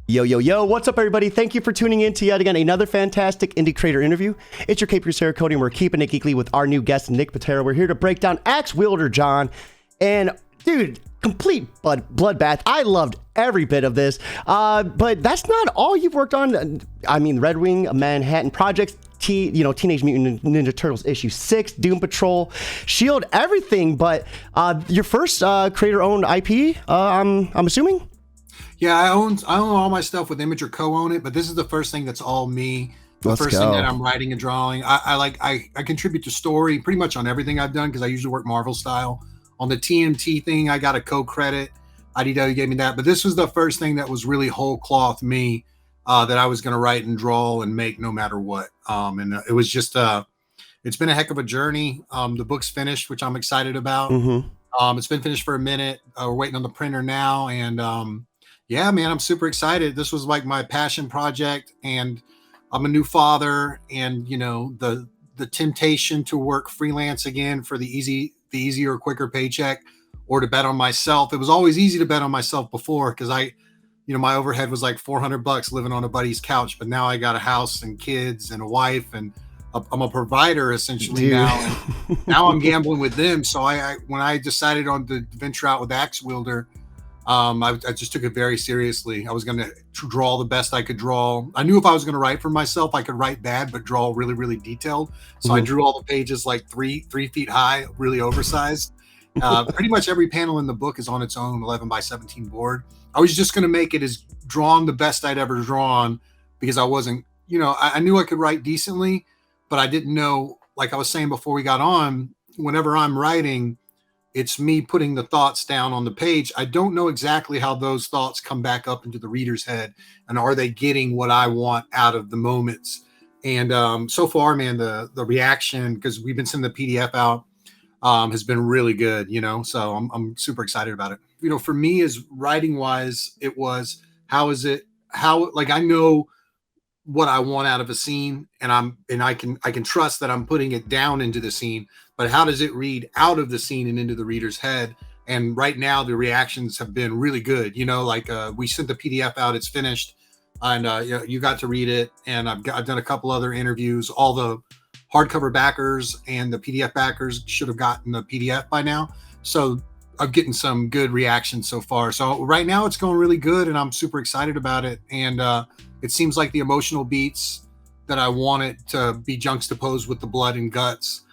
Yo, yo, yo, what's up, everybody? Thank you for tuning in to yet again another fantastic indie creator interview. It's your Cape Crusader Cody, and we're keeping it geekly with our new guest, Nick Pitarra. We're here to break down Ax-Wielder Jon. And, dude, complete bloodbath. I loved every bit of this. But that's not all you've worked on. I mean, Red Wing, Manhattan Projects, Teenage Mutant Ninja Turtles issue 6, Doom Patrol, Shield, everything. But your first creator-owned IP, I'm assuming? Yeah, I own all my stuff with Image or co-own it, but this is the first thing that's all me. The first thing that I'm writing and drawing. I contribute to story pretty much on everything I've done because I usually work Marvel style. On the TMT thing, I got a co-credit. IDW gave me that, but this was the first thing that was really whole cloth me that I was going to write and draw and make no matter what. And it was just it's been a heck of a journey. The book's finished, which I'm excited about. Mm-hmm. It's been finished for a minute. We're waiting on the printer now, and yeah, man, I'm super excited. This was like my passion project, and I'm a new father, and the temptation to work freelance again for the easier, quicker paycheck, or to bet on myself. It was always easy to bet on myself before because my overhead was like $400 living on a buddy's couch, but now I got a house and kids and a wife, and I'm a provider essentially now. And now I'm gambling with them. So when I decided on to venture out with Ax-Wielder, I just took it very seriously. I was going to draw the best I could draw. I knew if I was going to write for myself, I could write bad, but draw really, really detailed. So I drew all the pages like three feet high, really oversized. Pretty much every panel in the book is on its own 11 by 17 board. I was just going to make it as drawn the best I'd ever drawn because I wasn't, I knew I could write decently, but I didn't know, like I was saying before we got on, whenever I'm writing, it's me putting the thoughts down on the page. I don't know exactly how those thoughts come back up into the reader's head, and are they getting what I want out of the moments? And so far, man, the reaction, because we've been sending the PDF out, has been really good. So I'm super excited about it. For me, as writing wise, it was how I know what I want out of a scene, and I can trust that I'm putting it down into the scene. But how does it read out of the scene and into the reader's head? And right now the reactions have been really good. We sent the PDF out, it's finished, and you got to read it. And I've done a couple other interviews. All the hardcover backers and the PDF backers should have gotten the PDF by now. So I'm getting some good reactions so far. So right now it's going really good, and I'm super excited about it. And it seems like the emotional beats that I want it to be juxtaposed with the blood and guts,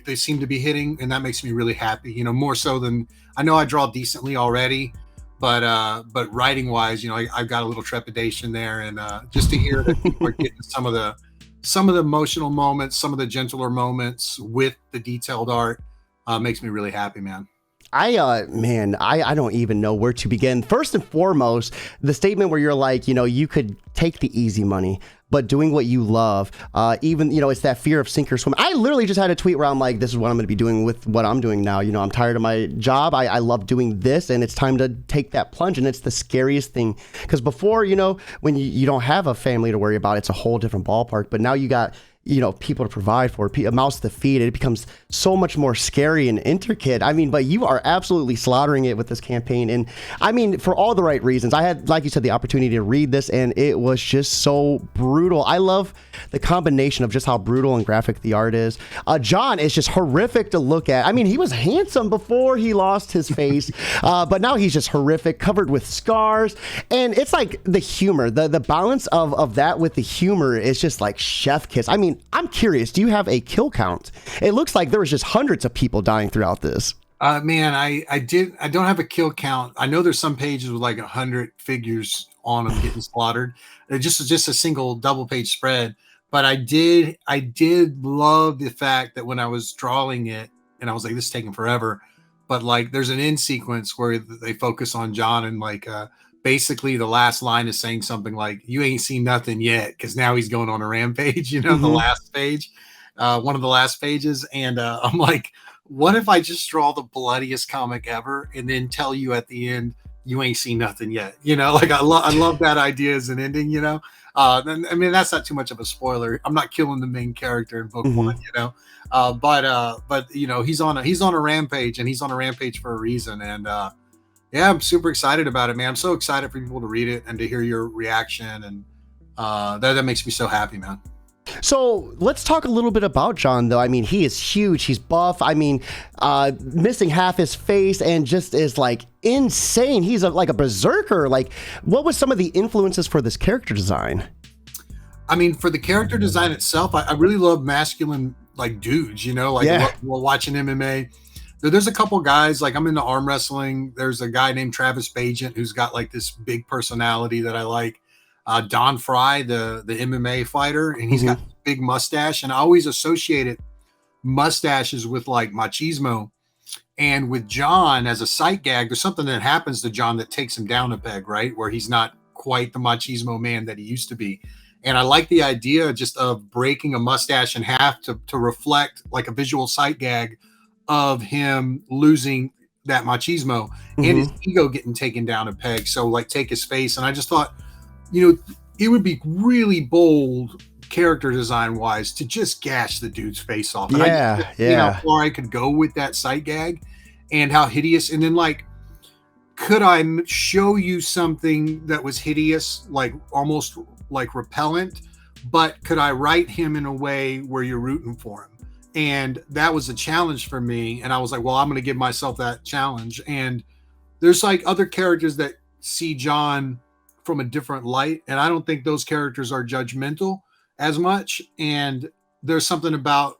they seem to be hitting, and that makes me really happy. More so than I know I draw decently already, but writing wise, I've got a little trepidation there, and just to hear that people are getting some of the emotional moments, some of the gentler moments with the detailed art, makes me really happy, man. I don't even know where to begin. First and foremost, the statement where you're like, you could take the easy money, but doing what you love, even, it's that fear of sink or swim. I literally just had a tweet where I'm like, this is what I'm going to be doing with what I'm doing now. I'm tired of my job. I love doing this, and it's time to take that plunge. And it's the scariest thing because before, when you don't have a family to worry about, it's a whole different ballpark. But now you got people to provide for, a mouth to feed. It becomes so much more scary and intricate. But you are absolutely slaughtering it with this campaign. And for all the right reasons. I had, like you said, the opportunity to read this, and it was just so brutal. I love the combination of just how brutal and graphic the art is. Jon is just horrific to look at. He was handsome before he lost his face, but now he's just horrific, covered with scars. And it's like the humor, the balance of that with the humor is just like chef kiss. I'm curious, do you have a kill count? It looks like there was just hundreds of people dying throughout this. Man, I don't have a kill count. I know there's some pages with like 100 figures on them getting slaughtered. Just a single double page spread. But I did love the fact that when I was drawing it, and I was like, this is taking forever. But like, there's an end sequence where they focus on Jon, and like, basically the last line is saying something like, you ain't seen nothing yet, because now he's going on a rampage, the last page, one of the last pages. And I'm like, what if I just draw the bloodiest comic ever and then tell you at the end, you ain't seen nothing yet? I love that idea as an ending. That's not too much of a spoiler. I'm not killing the main character in book one, but he's on a rampage, and he's on a rampage for a reason. And Yeah, I'm super excited about it, man. I'm so excited for people to read it and to hear your reaction, and that makes me so happy, man. So let's talk a little bit about Jon, though. I mean, he is huge. He's buff. I mean, missing half his face and just is like insane. He's like a berserker. Like, what was some of the influences for this character design? I mean, for the character design itself, I really love masculine like dudes. You know, like while watching MMA. There's a couple guys, like I'm into arm wrestling. There's a guy named Travis Bajent who's got like this big personality that I like. Don Fry, the MMA fighter, and he's got a big mustache, and I always associated mustaches with like machismo. And with Jon as a sight gag, there's something that happens to Jon that takes him down a peg, right? Where he's not quite the machismo man that he used to be. And I like the idea just of breaking a mustache in half to reflect like a visual sight gag of him losing that machismo and his ego getting taken down a peg. So like take his face. And I just thought, you know, it would be really bold character design wise to just gash the dude's face off. And you know, how far I could go with that sight gag and how hideous. And then like, could I show you something that was hideous, like almost like repellent, but could I write him in a way where you're rooting for him? And that was a challenge for me. And I was like, well, I'm going to give myself that challenge. And there's like other characters that see Jon from a different light. And I don't think those characters are judgmental as much. And there's something about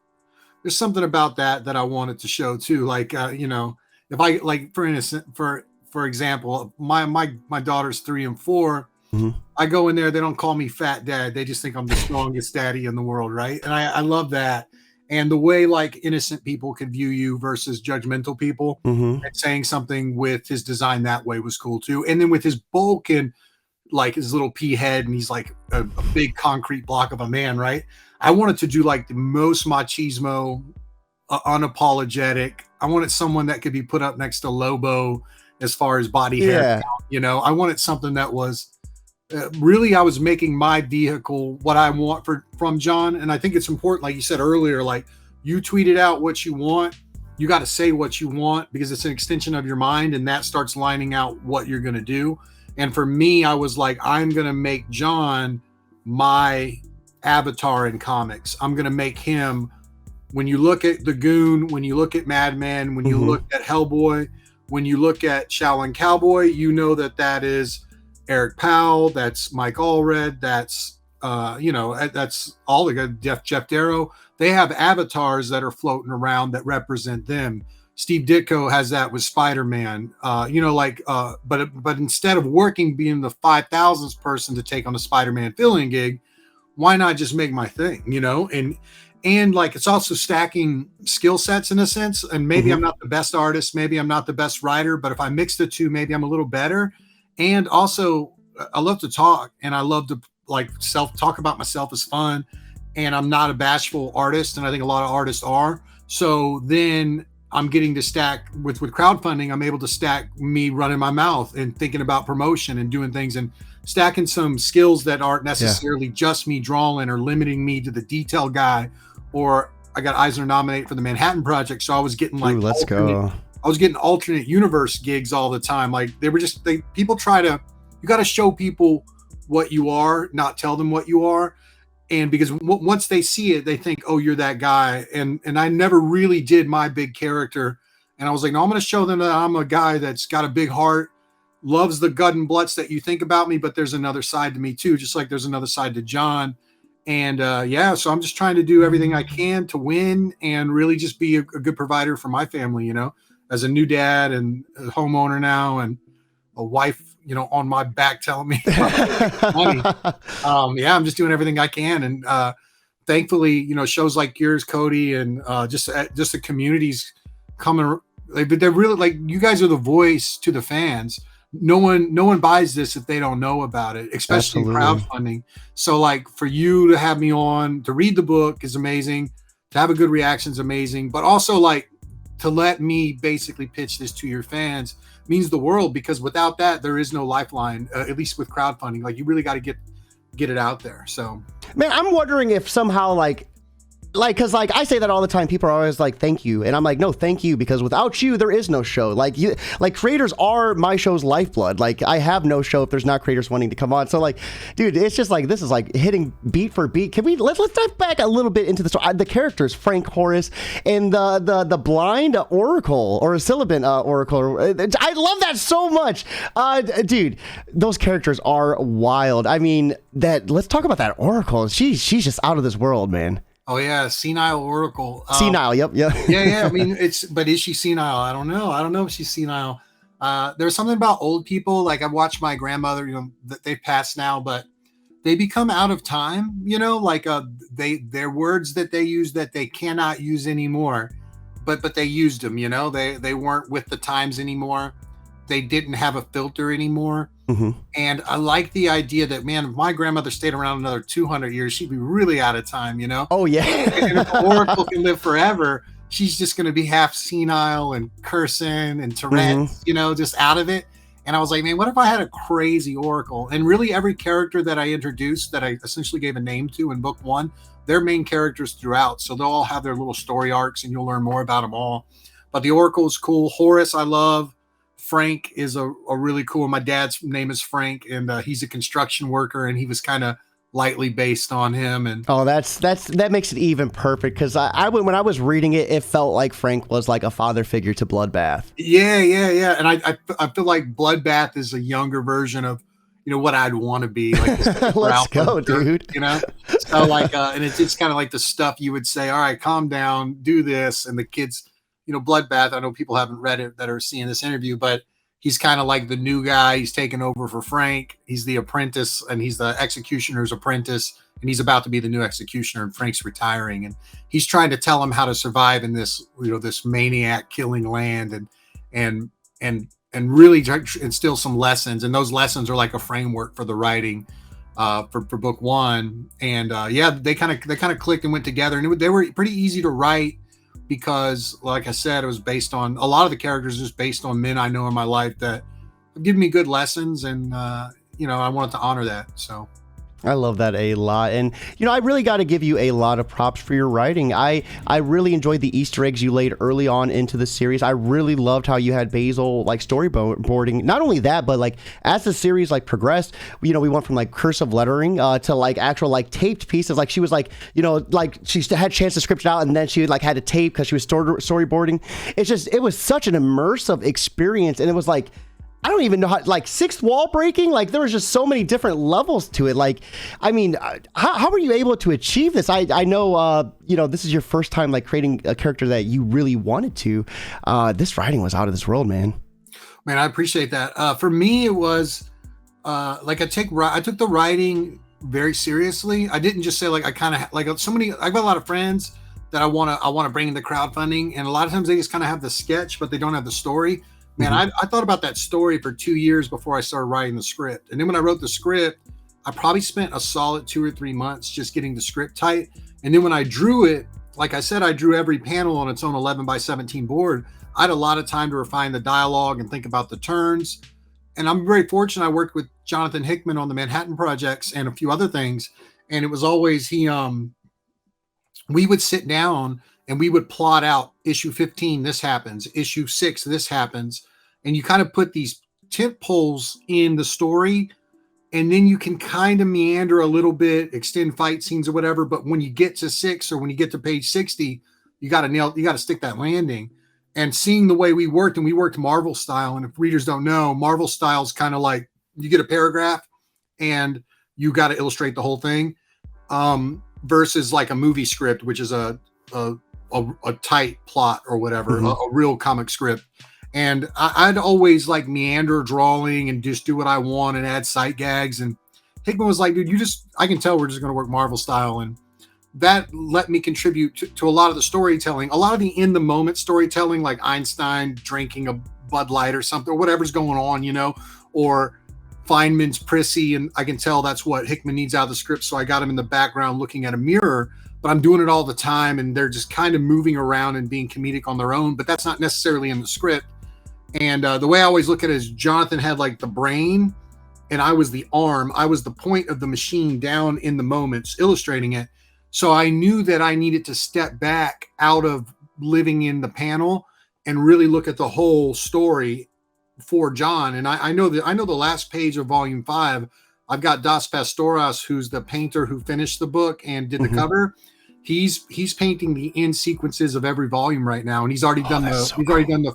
that I wanted to show too. Like, you know, if I like, for example, my daughter's 3 and 4. I go in there, they don't call me fat dad. They just think I'm the strongest daddy in the world. Right. And I love that. And the way like innocent people could view you versus judgmental people, and saying something with his design that way was cool too. And then with his bulk and like his little pea head, and he's like a big concrete block of a man, right? I wanted to do like the most machismo, unapologetic. I wanted someone that could be put up next to Lobo as far as body hair count, you know. I wanted something that was really, I was making my vehicle what I want from Jon. And I think it's important, like you said earlier, like you tweeted out what you want. You got to say what you want because it's an extension of your mind, and that starts lining out what you're going to do. And for me, I was like, I'm going to make Jon my avatar in comics. I'm going to make him, when you look at The Goon, when you look at Madman, when you look at Hellboy, when you look at Shaolin Cowboy, you know that is Eric Powell, that's Mike Allred, that's you know, that's all the good Jeff Darrow. They have avatars that are floating around that represent them. Steve Ditko has that with Spider-Man. You know, like but instead of being the 5,000th person to take on a Spider-Man filling gig, why not just make my thing, you know? And like it's also stacking skill sets in a sense. And maybe I'm not the best artist, maybe I'm not the best writer, but if I mix the two, maybe I'm a little better. And also, I love to talk, and I love to like talk about myself is fun. And I'm not a bashful artist, and I think a lot of artists are. So then I'm getting to stack with crowdfunding. I'm able to stack me running my mouth and thinking about promotion and doing things and stacking some skills that aren't necessarily just me drawing or limiting me to the detail guy. Or I got Eisner-nominated for the Manhattan Project, so I was getting like I was getting alternate universe gigs all the time. Like people try to, you got to show people what you are, not tell them what you are. And because once they see it, they think, oh, you're that guy. And I never really did my big character. And I was like, no, I'm going to show them that I'm a guy that's got a big heart, loves the gut and blutz that you think about me, but there's another side to me too. Just like there's another side to Jon. And so I'm just trying to do everything I can to win and really just be a good provider for my family, you know, as a new dad and a homeowner now and a wife, you know, on my back telling me money. I'm just doing everything I can. And thankfully, you know, shows like yours, Cody, and just the communities coming, they're really like, you guys are the voice to the fans. No one buys this if they don't know about it, especially crowdfunding. So like for you to have me on to read the book is amazing. To have a good reaction is amazing, but also like to let me basically pitch this to your fans means the world, because without that, there is no lifeline, at least with crowdfunding. Like you really got to get it out there. So, man, I'm wondering if somehow like like, because like I say that all the time, people are always like, thank you, and I'm like, no, thank you, because without you there is no show. Like, you, like, creators are my show's lifeblood. Like, I have no show if there's not creators wanting to come on. So like, dude, it's just like, this is like hitting beat for beat. Can we let's dive back a little bit into the story, the characters, Frank, Horace, and the blind oracle, or a Silicon oracle. I love that so much. Dude, those characters are wild. I mean, let's talk about that oracle. She's just out of this world, man. Oh yeah, senile oracle. Senile, yep. Yeah. I mean, but is she senile? I don't know if she's senile. There's something about old people. Like, I've watched my grandmother. They've passed now, but they become out of time. Like their words that they use that they cannot use anymore, but they used them. They weren't with the times anymore. They didn't have a filter anymore. Mm-hmm. And I like the idea that, man, if my grandmother stayed around another 200 years, she'd be really out of time, Oh, yeah. And if the oracle can live forever, she's just going to be half senile and cursing and Tourette's, just out of it. And I was like, man, what if I had a crazy oracle? And really every character that I introduced, that I essentially gave a name to in book 1, they're main characters throughout. So they'll all have their little story arcs, and you'll learn more about them all. But the oracle is cool. Horace, I love. Frank is a really cool. My dad's name is Frank, and he's a construction worker, and he was kind of lightly based on him. And that makes it even perfect, because when I was reading it, it felt like Frank was like a father figure to Bloodbath. Yeah. And I feel like Bloodbath is a younger version of what I'd want to be. Like, let's go, dude. So like, and it's kind of like the stuff you would say, all right, calm down, do this, and the kids. Bloodbath, I know people haven't read it that are seeing this interview, but he's kind of like the new guy. He's taken over for Frank. He's the apprentice, and he's the executioner's apprentice, and he's about to be the new executioner, and Frank's retiring, and he's trying to tell him how to survive in this, this maniac killing land, and really instill some lessons. And those lessons are like a framework for the writing for book 1. And they kind of clicked and went together, and they were pretty easy to write, because, like I said, it was based on a lot of the characters, just based on men I know in my life that have given me good lessons, and I wanted to honor that. So I love that a lot. And, I really got to give you a lot of props for your writing. I really enjoyed the Easter eggs you laid early on into the series. I really loved how you had Basil like storyboarding. Not only that, but like as the series like progressed, we went from like cursive lettering to like actual like taped pieces. Like she was like, like she had chance to script it out, and then she like had to tape because she was storyboarding. It was such an immersive experience. And it was like, I don't even know how, like, sixth wall breaking. Like, there was just so many different levels to it. Like, I mean, how were you able to achieve this? I know, this is your first time like creating a character that you really wanted to. This writing was out of this world, man. Man, I appreciate that. For me, it was like I took the writing very seriously. I didn't just say like I kind of like I've got a lot of friends that I want to bring into crowdfunding, and a lot of times they just kind of have the sketch, but they don't have the story. Man, I thought about that story for 2 years before I started writing the script. And then when I wrote the script, I probably spent a solid 2 or 3 months just getting the script tight. And then when I drew it, like I said, I drew every panel on its own 11 by 17 board. I had a lot of time to refine the dialogue and think about the turns. And I'm very fortunate. I worked with Jonathan Hickman on the Manhattan Projects and a few other things. And it was always we would sit down and we would plot out issue 15, this happens, issue 6, this happens. And you kind of put these tent poles in the story, and then you can kind of meander a little bit, extend fight scenes or whatever. But when you get to 6 or when you get to page 60, you got to stick that landing. And seeing the way we worked, and we worked Marvel style. And if readers don't know, Marvel style is kind of like you get a paragraph and you got to illustrate the whole thing, versus like a movie script, which is a tight plot or whatever, a real comic script. And I'd always like meander drawing and just do what I want and add sight gags. And Hickman was like, dude, I can tell we're just going to work Marvel style. And that let me contribute to a lot of the storytelling, a lot of the in the moment storytelling, like Einstein drinking a Bud Light or something, or whatever's going on, or Feynman's prissy. And I can tell that's what Hickman needs out of the script. So I got him in the background looking at a mirror, but I'm doing it all the time. And they're just kind of moving around and being comedic on their own, but that's not necessarily in the script. And the way I always look at it is Jonathan had like the brain and I was the arm. I was the point of the machine down in the moments illustrating it. So I knew that I needed to step back out of living in the panel and really look at the whole story for Jon. And I know that I know the last page of volume 5. I've got Das Pastoras, who's the painter who finished the book and did the cover. He's painting the end sequences of every volume right now, and he's already done the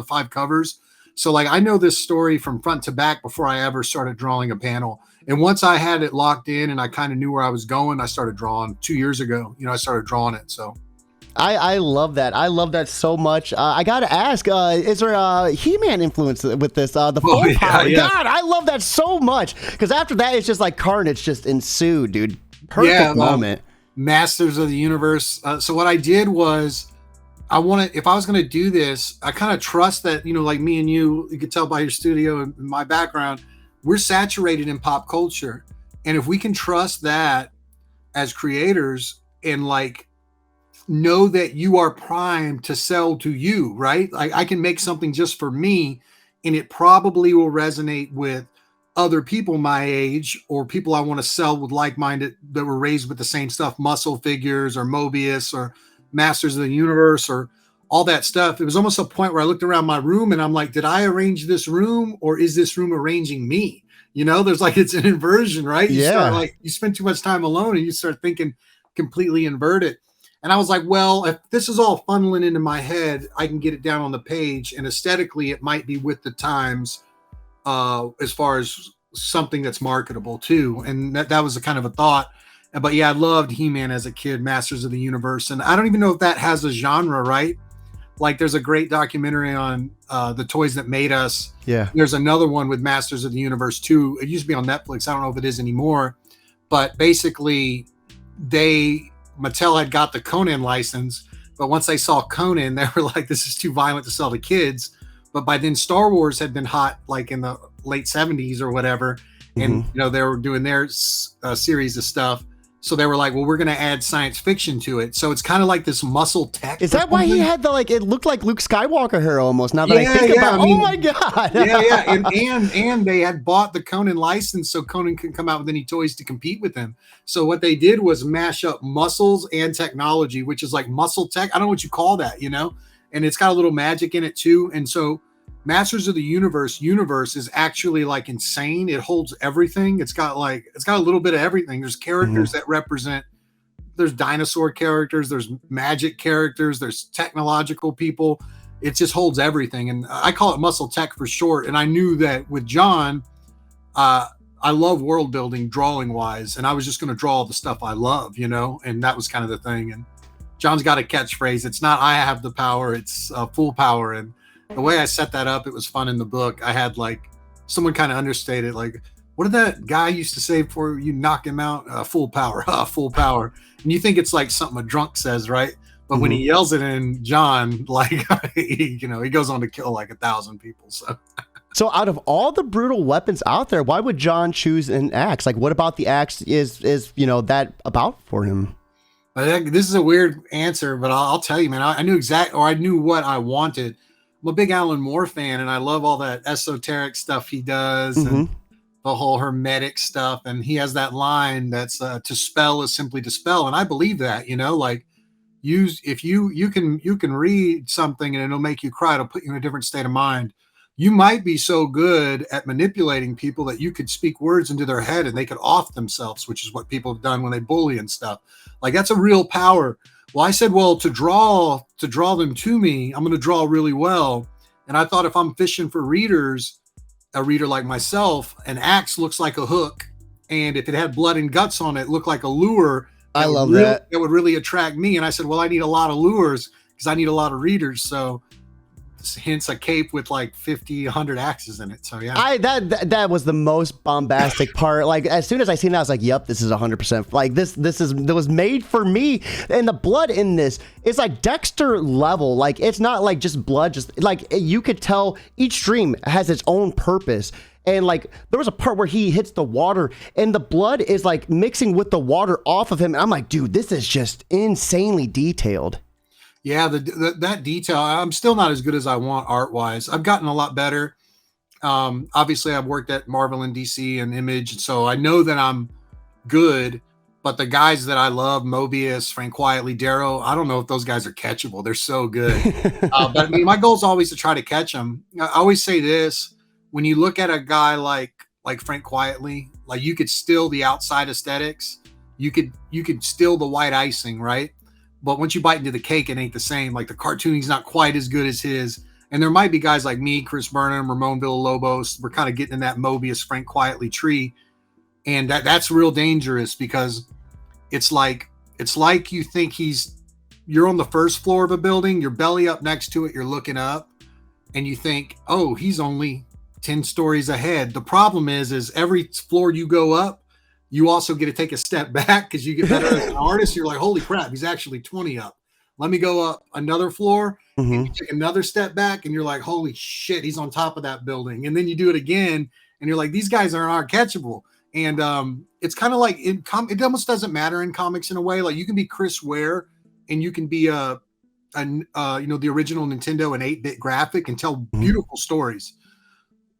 5 covers. So like I know this story from front to back before I ever started drawing a panel. And once I had it locked in and I kind of knew where I was going, I started drawing 2 years ago. I started drawing it. So I love that. I love that so much. I got to ask, is there a He-Man influence with this? The full power. Yeah. God, I love that so much. Because after that, it's just like carnage just ensued, dude. Perfect moment. Masters of the Universe. So what I did was if I was going to do this, I kind of trust that, like me and you could tell by your studio and my background, we're saturated in pop culture. And if we can trust that as creators and like know that you are primed to sell to you, right? I can make something just for me and it probably will resonate with other people my age or people I want to sell with like-minded that were raised with the same stuff, muscle figures or Mobius or Masters of the Universe or all that stuff. It was almost a point where I looked around my room and I'm like, did I arrange this room or is this room arranging me? There's like, it's an inversion, right? You spend too much time alone and you start thinking completely inverted. And I was like, well, if this is all funneling into my head, I can get it down on the page. And aesthetically, it might be with the times as far as something that's marketable too. And that was a kind of a thought. But yeah, I loved He-Man as a kid, Masters of the Universe. And I don't even know if that has a genre, right? Like there's a great documentary on the toys that made us. Yeah. There's another one with Masters of the Universe too. It used to be on Netflix. I don't know if it is anymore. But basically, Mattel had got the Conan license, but once they saw Conan, they were like, this is too violent to sell to kids. But by then Star Wars had been hot, like in the late 70s or whatever. And, they were doing their series of stuff. So they were like, well, we're going to add science fiction to it. So it's kind of like this muscle tech. Is that why he had it looked like Luke Skywalker hair almost now that I think about it. Oh my God. And they had bought the Conan license so Conan couldn't come out with any toys to compete with them. So what they did was mash up muscles and technology, which is like muscle tech. I don't know what you call that, and it's got a little magic in it too. And so Masters of the Universe is actually like insane. It holds everything. It's got a little bit of everything. There's characters that represent, there's dinosaur characters, there's magic characters, there's technological people. It just holds everything. And I call it muscle tech for short. And I knew that with Jon, I love world building drawing wise. And I was just going to draw the stuff I love, and that was kind of the thing. And Jon's got a catchphrase. It's not, I have the power, it's full power. And the way I set that up, it was fun in the book. I had like someone kind of understated, like, what did that guy used to say before you knock him out? Full power, full power. And you think it's like something a drunk says, right? But when he yells it in Jon, like, he goes on to kill like 1,000 people. So out of all the brutal weapons out there, why would Jon choose an axe? Like, what about the axe is that about for him? This is a weird answer, but I'll tell you, man, I knew what I wanted. I'm a big Alan Moore fan, and I love all that esoteric stuff he does and the whole hermetic stuff. And he has that line that's to spell is simply to spell. And I believe that, like if you can read something and it'll make you cry, it'll put you in a different state of mind. You might be so good at manipulating people that you could speak words into their head and they could off themselves, which is what people have done when they bully and stuff. Like that's a real power. Well, I said, well, to draw them to me, I'm going to draw really well. And I thought if I'm fishing for readers, a reader like myself, an axe looks like a hook. And if it had blood and guts on it, it looked like a lure. I love that. It would really attract me. And I said, well, I need a lot of lures because I need a lot of readers. So hence a cape with like 50, 100 axes in it. So yeah, that was the most bombastic part. Like as soon as I seen that, I was like, yep, this is 100%. Like that was made for me. And the blood in this is like Dexter level. Like it's not like just blood, just like you could tell each stream has its own purpose. And like there was a part where he hits the water and the blood is like mixing with the water off of him. And I'm like, dude, this is just insanely detailed. Yeah, that detail, I'm still not as good as I want art-wise. I've gotten a lot better. Obviously, I've worked at Marvel and DC and Image, so I know that I'm good, But the guys that I love, Mobius, Frank Quietly, Darrow, I don't know if those guys are catchable. They're so good. But I mean, my goal is always to try to catch them. I always say this: when you look at a guy like Frank Quietly, like you could steal the outside aesthetics, you could steal the white icing, right? But once you bite into the cake, it ain't the same. Like the cartooning's not quite as good as his. And there might be guys like me, Chris Burnham, Ramon Villalobos. We're kind of getting in that Mobius, Frank Quietly tree, and that's real dangerous because it's like you think you're on the first floor of a building, your belly up next to it, you're looking up, and you think, oh, he's only 10 stories ahead. The problem is every floor you go up, you also get to take a step back because you get better as an artist. You're like, holy crap, he's actually 20 up. Let me go up another floor, and you take another step back, and you're like, holy shit, he's on top of that building. And then you do it again, and you're like, these guys aren't catchable. And it's kind of like it almost doesn't matter in comics in a way. Like you can be Chris Ware, and you can be the original Nintendo and 8-bit graphic and tell beautiful stories.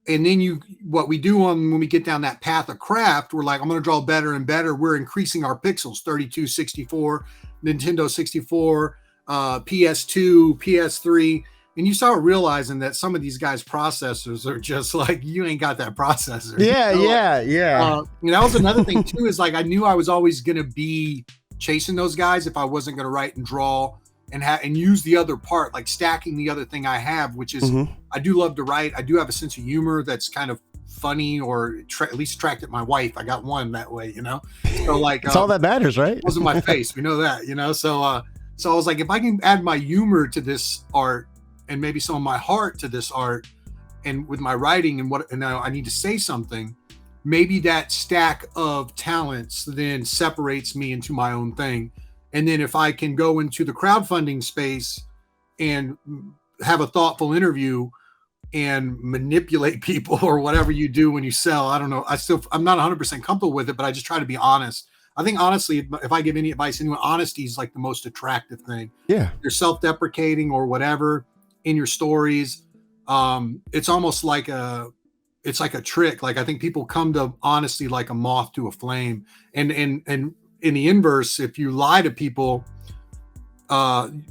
And then what we do when we get down that path of craft, we're like, I'm going to draw better and better. We're increasing our pixels, 32, 64, Nintendo 64, PS2, PS3. And you start realizing that some of these guys' processors are just like, you ain't got that processor. Yeah, you know? yeah. That was another thing too, is like, I knew I was always going to be chasing those guys if I wasn't going to write and draw and use the other part, like stacking the other thing I have, which is I do love to write. I do have a sense of humor that's kind of funny, or at least attracted my wife. I got one that way, So like, it's all that matters, right? It wasn't my face. We know that, So I was like, if I can add my humor to this art and maybe some of my heart to this art, and with my writing and now I need to say something, maybe that stack of talents then separates me into my own thing. And then if I can go into the crowdfunding space and have a thoughtful interview and manipulate people or whatever you do when you sell, I don't know. I'm not 100% comfortable with it, but I just try to be honest. I think honestly, if I give any advice, anyone, honesty is like the most attractive thing. Yeah. You're self-deprecating or whatever in your stories. It's almost like it's like a trick. Like I think people come to honesty like a moth to a flame. And in the inverse, if you lie to people,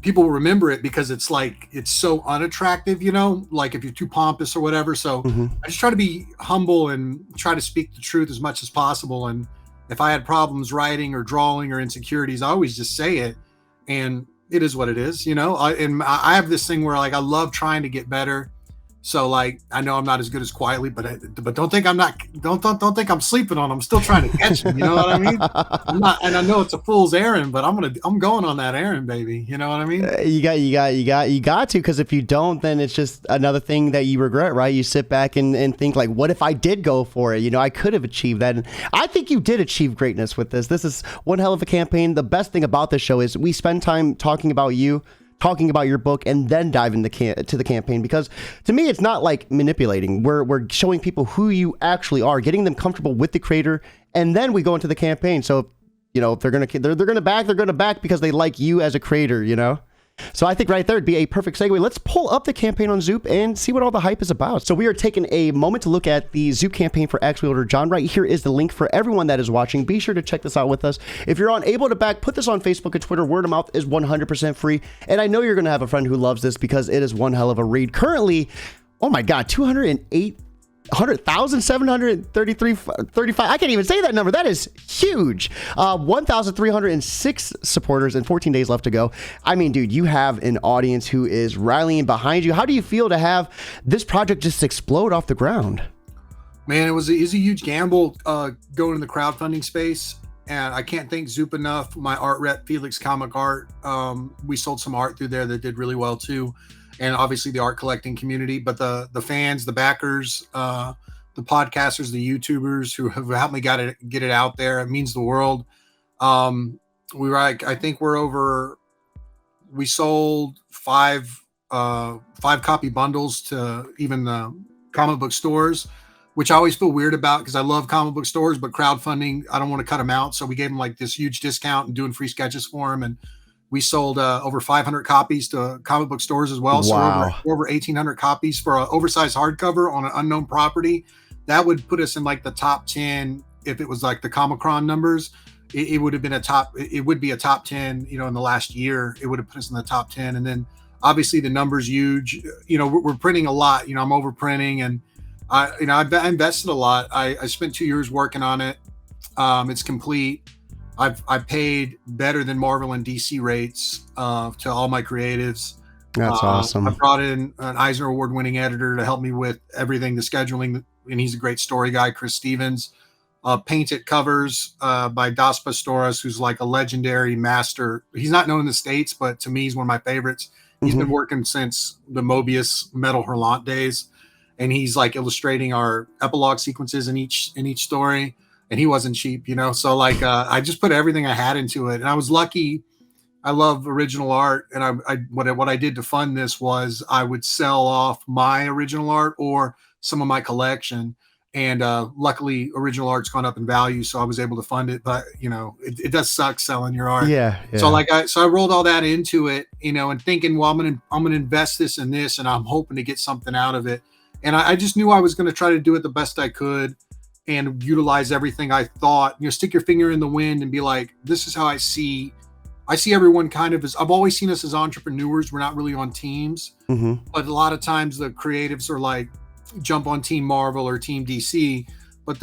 people remember it because it's like, it's so unattractive, like if you're too pompous or whatever. So I just try to be humble and try to speak the truth as much as possible. And if I had problems writing or drawing or insecurities, I always just say it, and it is what it is, I have this thing where like, I love trying to get better. So like, I know I'm not as good as Quietly, but don't think don't think I'm sleeping on them. I'm still trying to catch them. You know what I mean? I'm not, and I know it's a fool's errand, but I'm going on that errand, baby. You know what I mean? You got to, because if you don't, then it's just another thing that you regret, right? You sit back and think like, what if I did go for it? I could have achieved that. And I think you did achieve greatness with this. This is one hell of a campaign. The best thing about this show is we spend time talking about you, talking about your book, and then dive into to the campaign, because to me it's not like manipulating. We're showing people who you actually are, getting them comfortable with the creator, and then we go into the campaign. So if they're gonna back because they like you as a creator. So I think right there would be a perfect segue. Let's pull up the campaign on Zoop and see what all the hype is about. So we are taking a moment to look at the Zoop campaign for Ax-Wielder Jon. Right here is the link for everyone that is watching. Be sure to check this out with us. If you're unable to back, put this on Facebook and Twitter. Word of mouth is 100% free. And I know you're going to have a friend who loves this because it is one hell of a read. Currently, oh my God, 100,735. I can't even say that number. That is huge. 1,306 supporters and 14 days left to go. I mean, dude, you have an audience who is rallying behind you. How do you feel to have this project just explode off the ground? Man, it was a huge gamble going in the crowdfunding space. And I can't thank Zoop enough. My art rep, Felix Comic Art. We sold some art through there that did really well too. And obviously the art collecting community, but the fans, the backers, the podcasters, the YouTubers who have helped me get it out there. It means the world. I think we sold five copy bundles to even the comic book stores, which I always feel weird about because I love comic book stores, but crowdfunding, I don't want to cut them out. So we gave them like this huge discount and doing free sketches for them. And we sold over 500 copies to comic book stores as well. Wow. So over 1,800 copies for an oversized hardcover on an unknown property. That would put us in like the top 10 if it was like the Comic-Con numbers. it would have been it would be a top 10, in the last year. It would have put us in the top 10. And then obviously the number's huge. We're printing a lot. I'm overprinting, and I invested a lot. I spent 2 years working on it. It's complete. I've paid better than Marvel and DC rates to all my creatives. That's awesome. I brought in an Eisner award-winning editor to help me with everything, the scheduling, and he's a great story guy, Chris Stevens. Painted covers by Das Pastoras, who's like a legendary master. He's not known in the States, but to me, he's one of my favorites. He's been working since the Mobius Metal Hurlant days, and he's like illustrating our epilogue sequences in each story. And he wasn't cheap, So like, I just put everything I had into it, and I was lucky. I love original art, and what I did to fund this was I would sell off my original art or some of my collection, and luckily original art's gone up in value, so I was able to fund it. But it does suck selling your art. Yeah. So I rolled all that into it, and thinking, well, I'm gonna invest this in this, and I'm hoping to get something out of it. And I just knew I was going to try to do it the best I could and utilize everything I thought. Stick your finger in the wind and be like, this is how I see everyone kind of as, I've always seen us as entrepreneurs. We're not really on teams, but a lot of times the creatives are like, jump on Team Marvel or Team DC. But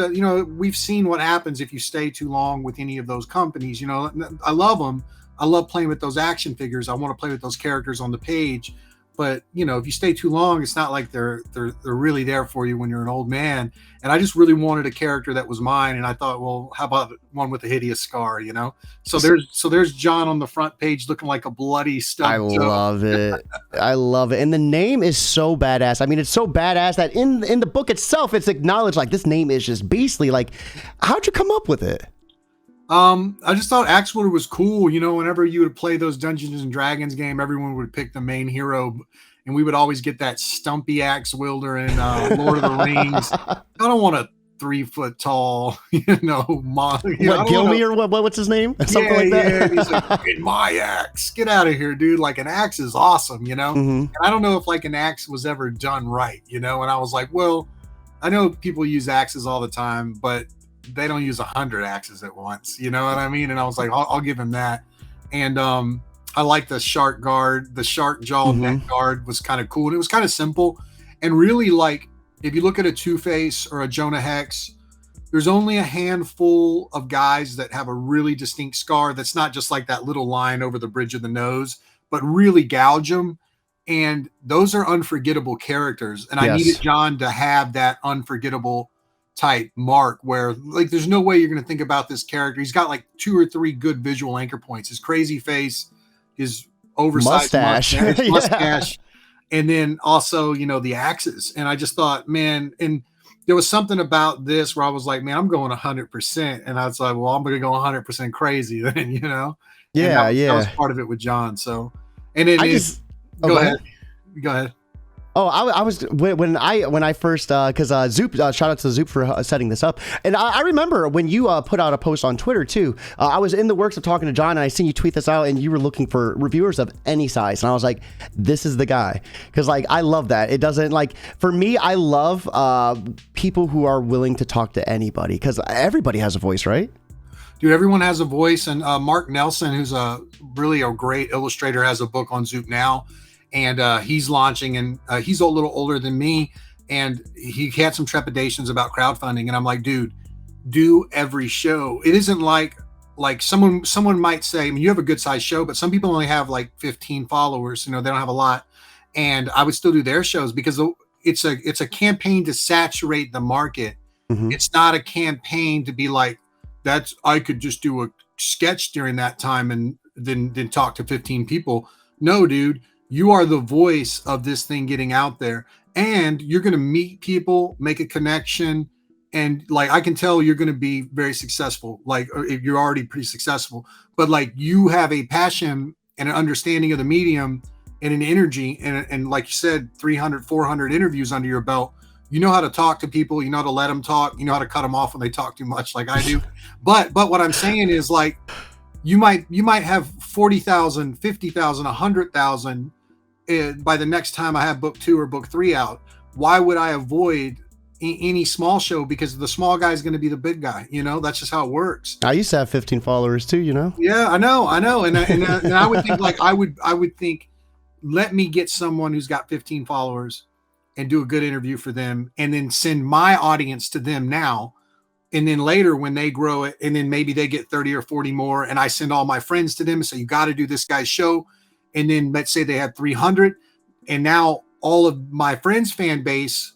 we've seen what happens if you stay too long with any of those companies. I love them. I love playing with those action figures. I want to play with those characters on the page. But if you stay too long, it's not like they're really there for you when you're an old man. And I just really wanted a character that was mine. And I thought, well, how about one with a hideous scar? So there's Jon on the front page looking like a bloody stump. I love it. I love it. And the name is so badass. I mean, it's so badass that in the book itself, it's acknowledged like this name is just beastly. Like, how'd you come up with it? I just thought Ax-Wielder was cool. Whenever you would play those Dungeons and Dragons game, everyone would pick the main hero, and we would always get that stumpy Ax-Wielder in Lord of the Rings. I don't want a 3 foot tall, Gilmy or what's his name? Something like that. Yeah. He's like, get my axe. Get out of here, dude. Like, an axe is awesome, And I don't know if like an axe was ever done right, And I was like, well, I know people use axes all the time, but they don't use 100 axes at once. You know what I mean? And I was like, I'll give him that. And I like the shark guard. The shark jaw neck guard was kind of cool. And it was kind of simple. And really, like, if you look at a Two-Face or a Jonah Hex, there's only a handful of guys that have a really distinct scar that's not just like that little line over the bridge of the nose, but really gouge them. And those are unforgettable characters. And I needed Jon to have that unforgettable type mark where, like, there's no way you're going to think about this character. He's got like 2 or 3 good visual anchor points. His crazy face, his oversized mustache, and then also, the axes. And I just thought, man, and there was something about this where I was like, man, I'm going 100%. And I was like, well, I'm going to go 100% crazy then, That was part of it with Jon. So, and it is. Go ahead. Oh, I was when I first because Zoop, shout out to Zoop for setting this up, and I remember when you put out a post on Twitter too. I was in the works of talking to Jon, and I seen you tweet this out, and you were looking for reviewers of any size, and I was like, this is the guy, because like I love that. It doesn't, like, for me, I love people who are willing to talk to anybody, because everybody has a voice, right? Dude, everyone has a voice, and Mark Nelson, who's really a great illustrator, has a book on Zoop now. And he's launching, and he's a little older than me, and he had some trepidations about crowdfunding. And I'm like, dude, do every show. It isn't like someone might say, I mean, you have a good sized show, but some people only have like 15 followers. They don't have a lot. And I would still do their shows because it's a campaign to saturate the market. It's not a campaign to be like, I could just do a sketch during that time and then talk to 15 people. No, dude. You are the voice of this thing getting out there, and you're going to meet people, make a connection. And like, I can tell you're going to be very successful. Like, you're already pretty successful, but like, you have a passion and an understanding of the medium and an energy. And like you said, 300, 400 interviews under your belt. You know how to talk to people. You know how to let them talk. You know how to cut them off when they talk too much, like I do. But what I'm saying is, like, you might have 40,000, 50,000, 100,000 by the next time I have book 2 or book 3 out. Why would I avoid any small show because the small guy is going to be the big guy. You know, that's just how it works. I used to have 15 followers too, you know? Yeah, I know. And I would think like, I would think, let me get someone who's got 15 followers and do a good interview for them and then send my audience to them now. And then later when they grow it, and then maybe they get 30 or 40 more, and I send all my friends to them and say, you got to do this guy's show. And then let's say they had 300. And now all of my friends' fan base,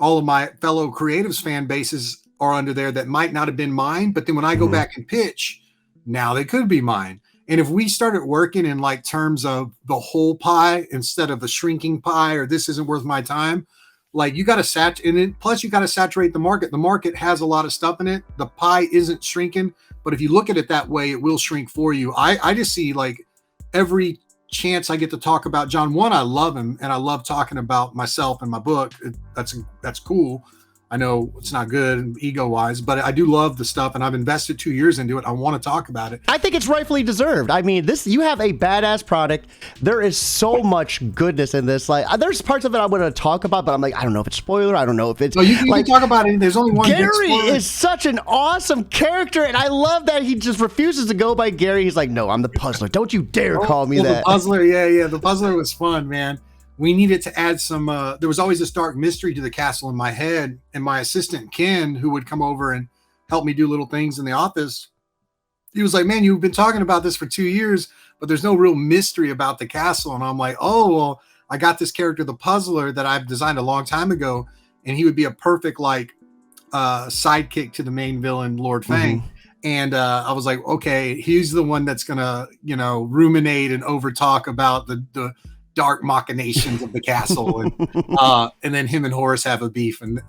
all of my fellow creatives' fan bases are under there that might not have been mine. But then when I go back and pitch, now they could be mine. And if we started working in like terms of the whole pie instead of the shrinking pie, or this isn't worth my time, like you got to plus you got to saturate the market. The market has a lot of stuff in it. The pie isn't shrinking, but if you look at it that way, it will shrink for you. I just see like every chance I get to talk about Jon. One, I love him and I love talking about myself and my book. That's cool. I know it's not good ego wise, but I do love the stuff and I've invested 2 years into it. I want to talk about it. I think it's rightfully deserved. I mean, you have a badass product. There is so much goodness in this. Like there's parts of it I want to talk about, but I'm like, I don't know if it's spoiler. I don't know if it's you can talk about it. There's only one. Gary is such an awesome character. And I love that he just refuses to go by Gary. He's like, no, I'm the puzzler. Don't you dare call me that. The puzzler. Yeah. The puzzler was fun, man. We needed to add some, there was always this dark mystery to the castle in my head, and my assistant, Ken, who would come over and help me do little things in the office. He was like, man, you've been talking about this for 2 years, but there's no real mystery about the castle. And I'm like, oh, well, I got this character, the puzzler, that I've designed a long time ago. And he would be a perfect, like, sidekick to the main villain, Lord Fang. And I was like, okay, he's the one that's going to, ruminate and overtalk about the dark machinations of the castle, and then him and Horace have a beef, and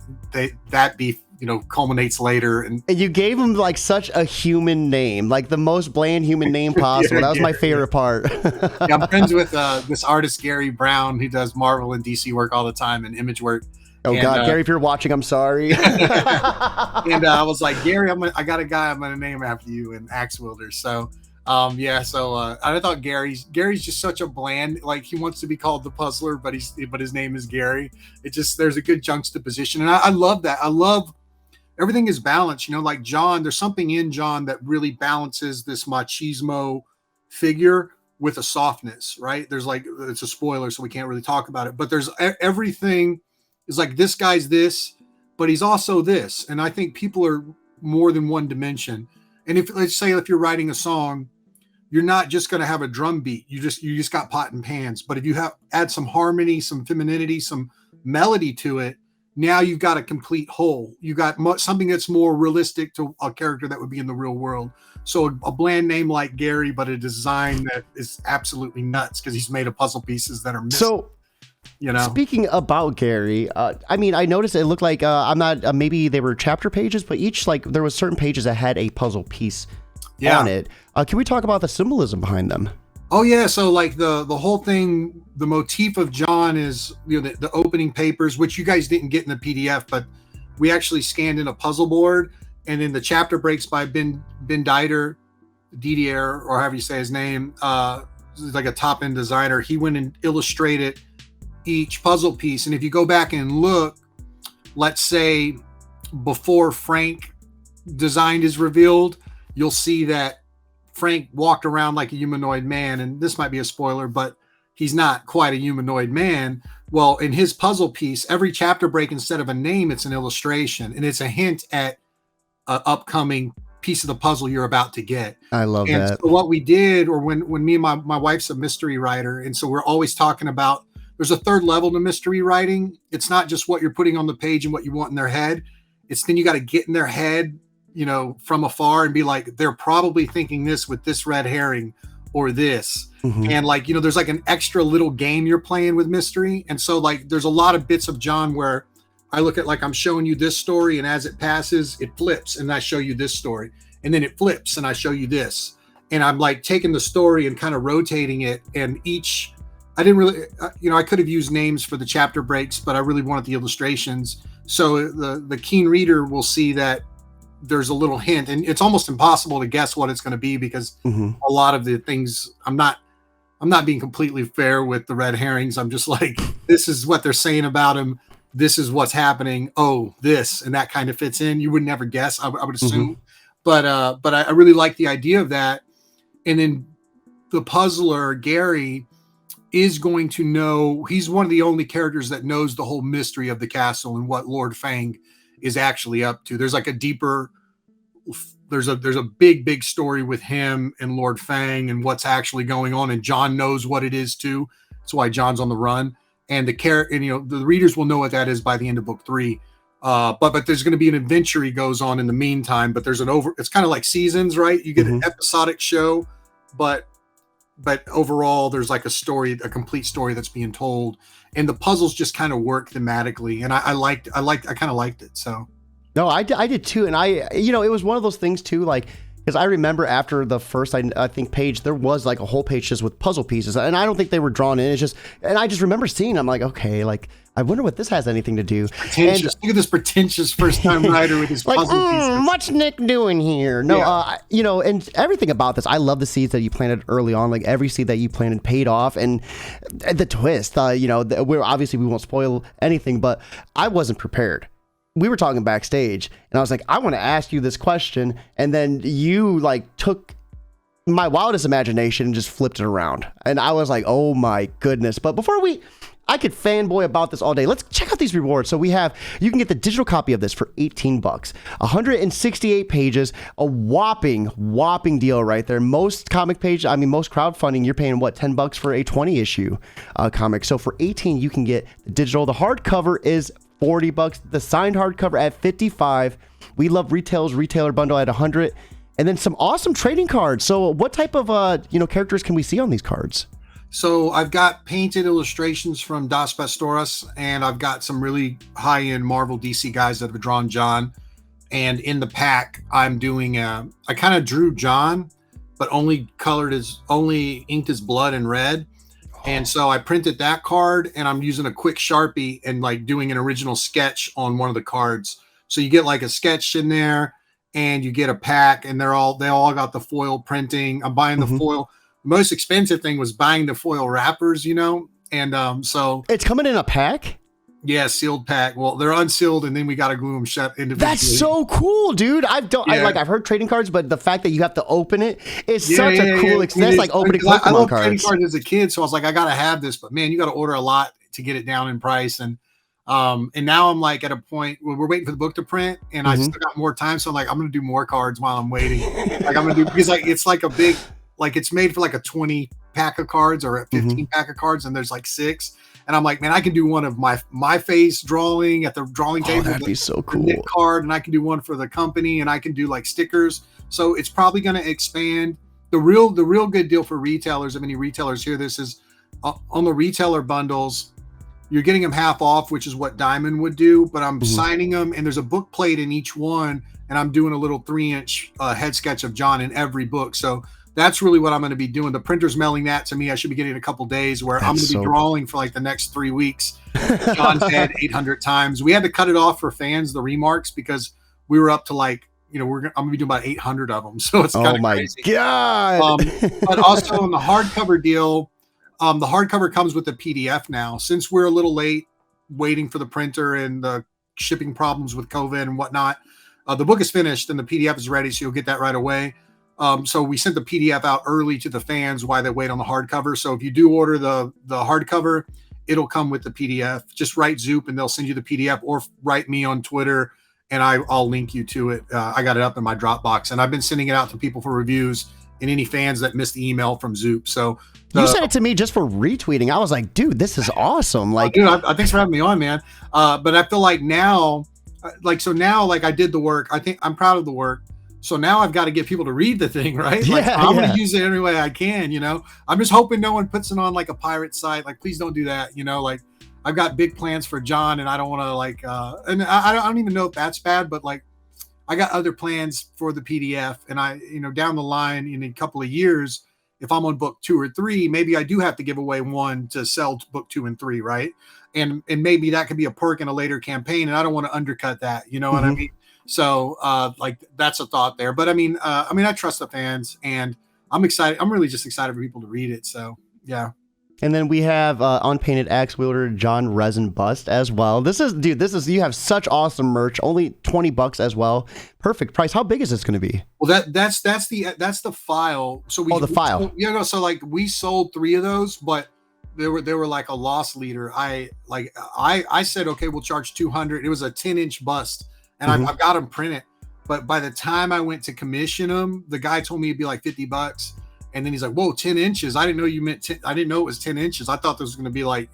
that beef culminates later. And you gave him like such a human name, like the most bland human name possible. That was my favorite part. Yeah, I'm friends with this artist Gary Brown, who does Marvel and DC work all the time and image work. Oh, God, Gary, if you're watching, I'm sorry. And I was like, Gary, I got a guy I'm gonna name after you, in Ax-Wielder. So I thought Gary's just such a bland, like he wants to be called the puzzler, but his name is Gary. It just, there's a good juxtaposition. And I love that. I love everything is balanced, like Jon, there's something in Jon that really balances this machismo figure with a softness, right? There's like, it's a spoiler, so we can't really talk about it, but there's everything is like, this guy's this, but he's also this. And I think people are more than one dimension. And let's say if you're writing a song, you're not just going to have a drum beat. You just got pot and pans. But if you add some harmony, some femininity, some melody to it, now you've got a complete whole. You got something that's more realistic to a character that would be in the real world. So a bland name like Gary, but a design that is absolutely nuts because he's made of puzzle pieces that are missing. So, speaking about Gary, I mean, I noticed it looked like maybe they were chapter pages, but each, like, there was certain pages that had a puzzle piece on it. Can we talk about the symbolism behind them? Oh yeah, so like the whole thing, the motif of Jon is the opening papers, which you guys didn't get in the PDF, but we actually scanned in a puzzle board, and then the chapter breaks by Ben Didier, or however you say his name, like a top end designer. He went and illustrated each puzzle piece, and if you go back and look, let's say before Frank designed is revealed, you'll see that Frank walked around like a humanoid man, and this might be a spoiler, but he's not quite a humanoid man. Well, in his puzzle piece, every chapter break, instead of a name, it's an illustration, and it's a hint at an upcoming piece of the puzzle you're about to get. I love that. So what we did, or when me and my wife's a mystery writer, and so we're always talking about, there's a third level to mystery writing. It's not just what you're putting on the page and what you want in their head. It's then you got to get in their head, from afar, and be like, they're probably thinking this with this red herring or this. And like, there's like an extra little game you're playing with mystery. And so like, there's a lot of bits of Jon where I look at, like, I'm showing you this story, and as it passes, it flips, and I show you this story, and then it flips, and I show you this. And I'm like taking the story and kind of rotating it. And I didn't really, I could have used names for the chapter breaks, but I really wanted the illustrations. So the keen reader will see that there's a little hint, and it's almost impossible to guess what it's going to be, because a lot of the things, I'm not being completely fair with the red herrings. I'm just like, this is what they're saying about him. this is what's happening. Oh, this, and that kind of fits in. You would never guess. I would assume, but I really like the idea of that. And then the puzzler, Gary, is going to know, he's one of the only characters that knows the whole mystery of the castle and what Lord Fang is actually up to. There's like a deeper, there's a big story with him and Lord Fang and what's actually going on. And Jon knows what it is too. That's why Jon's on the run. And the readers will know what that is by the end of book 3. But there's going to be an adventure he goes on in the meantime, but it's kind of like seasons, right? You get an episodic show, but overall there's like a complete story that's being told, and the puzzles just kind of work thematically. And I kind of liked it. So no, I did too. And it was one of those things too, like, because I remember after the first, I think, page, there was like a whole page just with puzzle pieces, and I don't think they were drawn in. And I just remember seeing, I'm like, okay, like, I wonder what this has anything to do. Pretentious. Look at this pretentious first-time writer with his puzzle pieces. What's Nick doing here? No, and everything about this, I love the seeds that you planted early on. Like, every seed that you planted paid off, and the twist. We won't spoil anything, but I wasn't prepared. We were talking backstage, and I was like, I want to ask you this question. And then you like took my wildest imagination and just flipped it around. And I was like, oh my goodness. But I could fanboy about this all day. Let's check out these rewards. So you can get the digital copy of this for $18, 168 pages, a whopping deal right there. Most most crowdfunding, you're paying what, $10 for a 20 issue comic. So for 18, you can get the digital. The hardcover is $40, the signed hardcover at $55. We Love Retail's retailer bundle at $100, and then some awesome trading cards. So what type of characters can we see on these cards? So I've got painted illustrations from Das Pastoras, and I've got some really high-end Marvel DC guys that have drawn Jon. And in the pack, I'm doing I kind of drew Jon, but only inked his blood in red. And so I printed that card, and I'm using a quick Sharpie and like doing an original sketch on one of the cards. So you get like a sketch in there, and you get a pack, and they all got the foil printing. I'm buying the foil. The most expensive thing was buying the foil wrappers, and so it's coming in a pack. Yeah, sealed pack. Well, they're unsealed, and then we got to glue them shut individually. That's so cool, dude. I've heard trading cards, but the fact that you have to open it is such a cool experience. That's like opening Pokemon cards. I love trading cards as a kid, so I was like, I got to have this. But man, you got to order a lot to get it down in price. And now I'm like at a point where we're waiting for the book to print, and I still got more time. So I'm like, I'm going to do more cards while I'm waiting. Like I'm going to do, because like it's like a big, like it's made for like a 20 pack of cards or a 15 pack of cards, and there's like 6. And I'm like, man, I can do one of my face drawing at the drawing table. That'd be so cool. Nick card, and I can do one for the company, and I can do like stickers. So it's probably going to expand. The real good deal for retailers, if any retailers hear this, is on the retailer bundles, you're getting them half off, which is what Diamond would do. But I'm signing them, and there's a book plate in each one, and I'm doing a little 3-inch head sketch of Jon in every book. So that's really what I'm going to be doing. The printer's mailing that to me. I should be getting a couple days where I'm going to be drawing for like the next 3 weeks. Jon's head 800 times. We had to cut it off for fans, the remarks, because we were up to like, I'm going to be doing about 800 of them. So it's kind of crazy. God. But also on the hardcover deal, the hardcover comes with the PDF now. Since we're a little late waiting for the printer and the shipping problems with COVID and whatnot, the book is finished and the PDF is ready. So you'll get that right away. So we sent the PDF out early to the fans while they wait on the hardcover. So if you do order the hardcover, it'll come with the PDF. Just write Zoop and they'll send you the PDF, or write me on Twitter and I'll link you to it. I got it up in my Dropbox, and I've been sending it out to people for reviews and any fans that missed the email from Zoop. So you sent it to me just for retweeting. I was like, dude, this is awesome. Like, dude, thanks for having me on, man. But I feel like now, I did the work. I think I'm proud of the work. So now I've got to get people to read the thing, right? Like, I'm going to use it any way I can, I'm just hoping no one puts it on like a pirate site. Like, please don't do that. Like, I've got big plans for Jon, and I don't want to and I don't even know if that's bad, but like, I got other plans for the PDF, and down the line in a couple of years, if I'm on book 2 or 3, maybe I do have to give away one to sell book 2 and 3, right? And maybe that could be a perk in a later campaign, and I don't want to undercut that. You know what I mean? So that's a thought there. But I trust the fans, and I'm excited. I'm really just excited for people to read it. So yeah. And then we have unpainted Ax-Wielder Jon resin bust as well. This is you have such awesome merch. Only $20 as well. Perfect price. How big is this going to be? Well, that's the file. So the file. So like we sold 3 of those, but they were like a loss leader. I said, okay, we'll charge 200. It was a 10-inch bust, and I've got them printed. But by the time I went to commission them, the guy told me it'd be like $50. And then he's like, whoa, 10 inches. I didn't know you meant 10. I didn't know it was 10 inches. I thought this was going to be like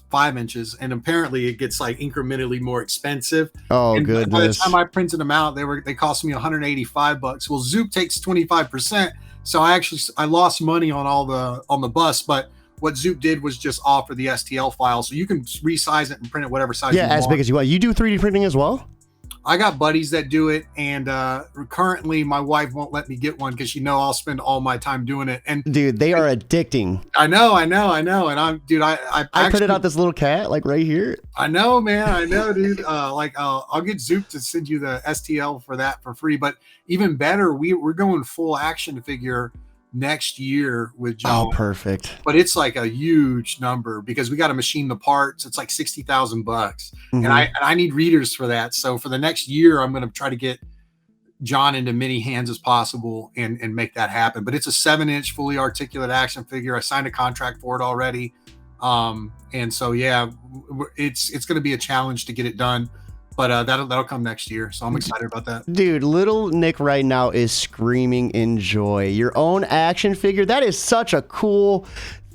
5 inches. And apparently it gets like incrementally more expensive. Oh, and goodness. by the time I printed them out, they cost me $185. Well, Zoop takes 25%. So I lost money on the bus, but what Zoop did was just offer the STL file. So you can resize it and print it whatever size you want. Yeah, as big as you want. You do 3D printing as well? I got buddies that do it, and currently my wife won't let me get one because I'll spend all my time doing it. And dude, they are addicting. I know. And I printed out this little cat like right here. I know, man. I know, dude. I'll get Zoop to send you the STL for that for free. But even better, we're going full action figure next year with Jon. Oh, perfect. But it's like a huge number because we got to machine the parts. It's like $60,000, and I need readers for that. So for the next year, I'm going to try to get Jon into many hands as possible and make that happen. But it's a 7-inch fully articulate action figure. I signed a contract for it already, and so yeah, it's going to be a challenge to get it done. But that'll come next year, so I'm excited about that. Dude, little Nick right now is screaming in joy. Your own action figure, that is such a cool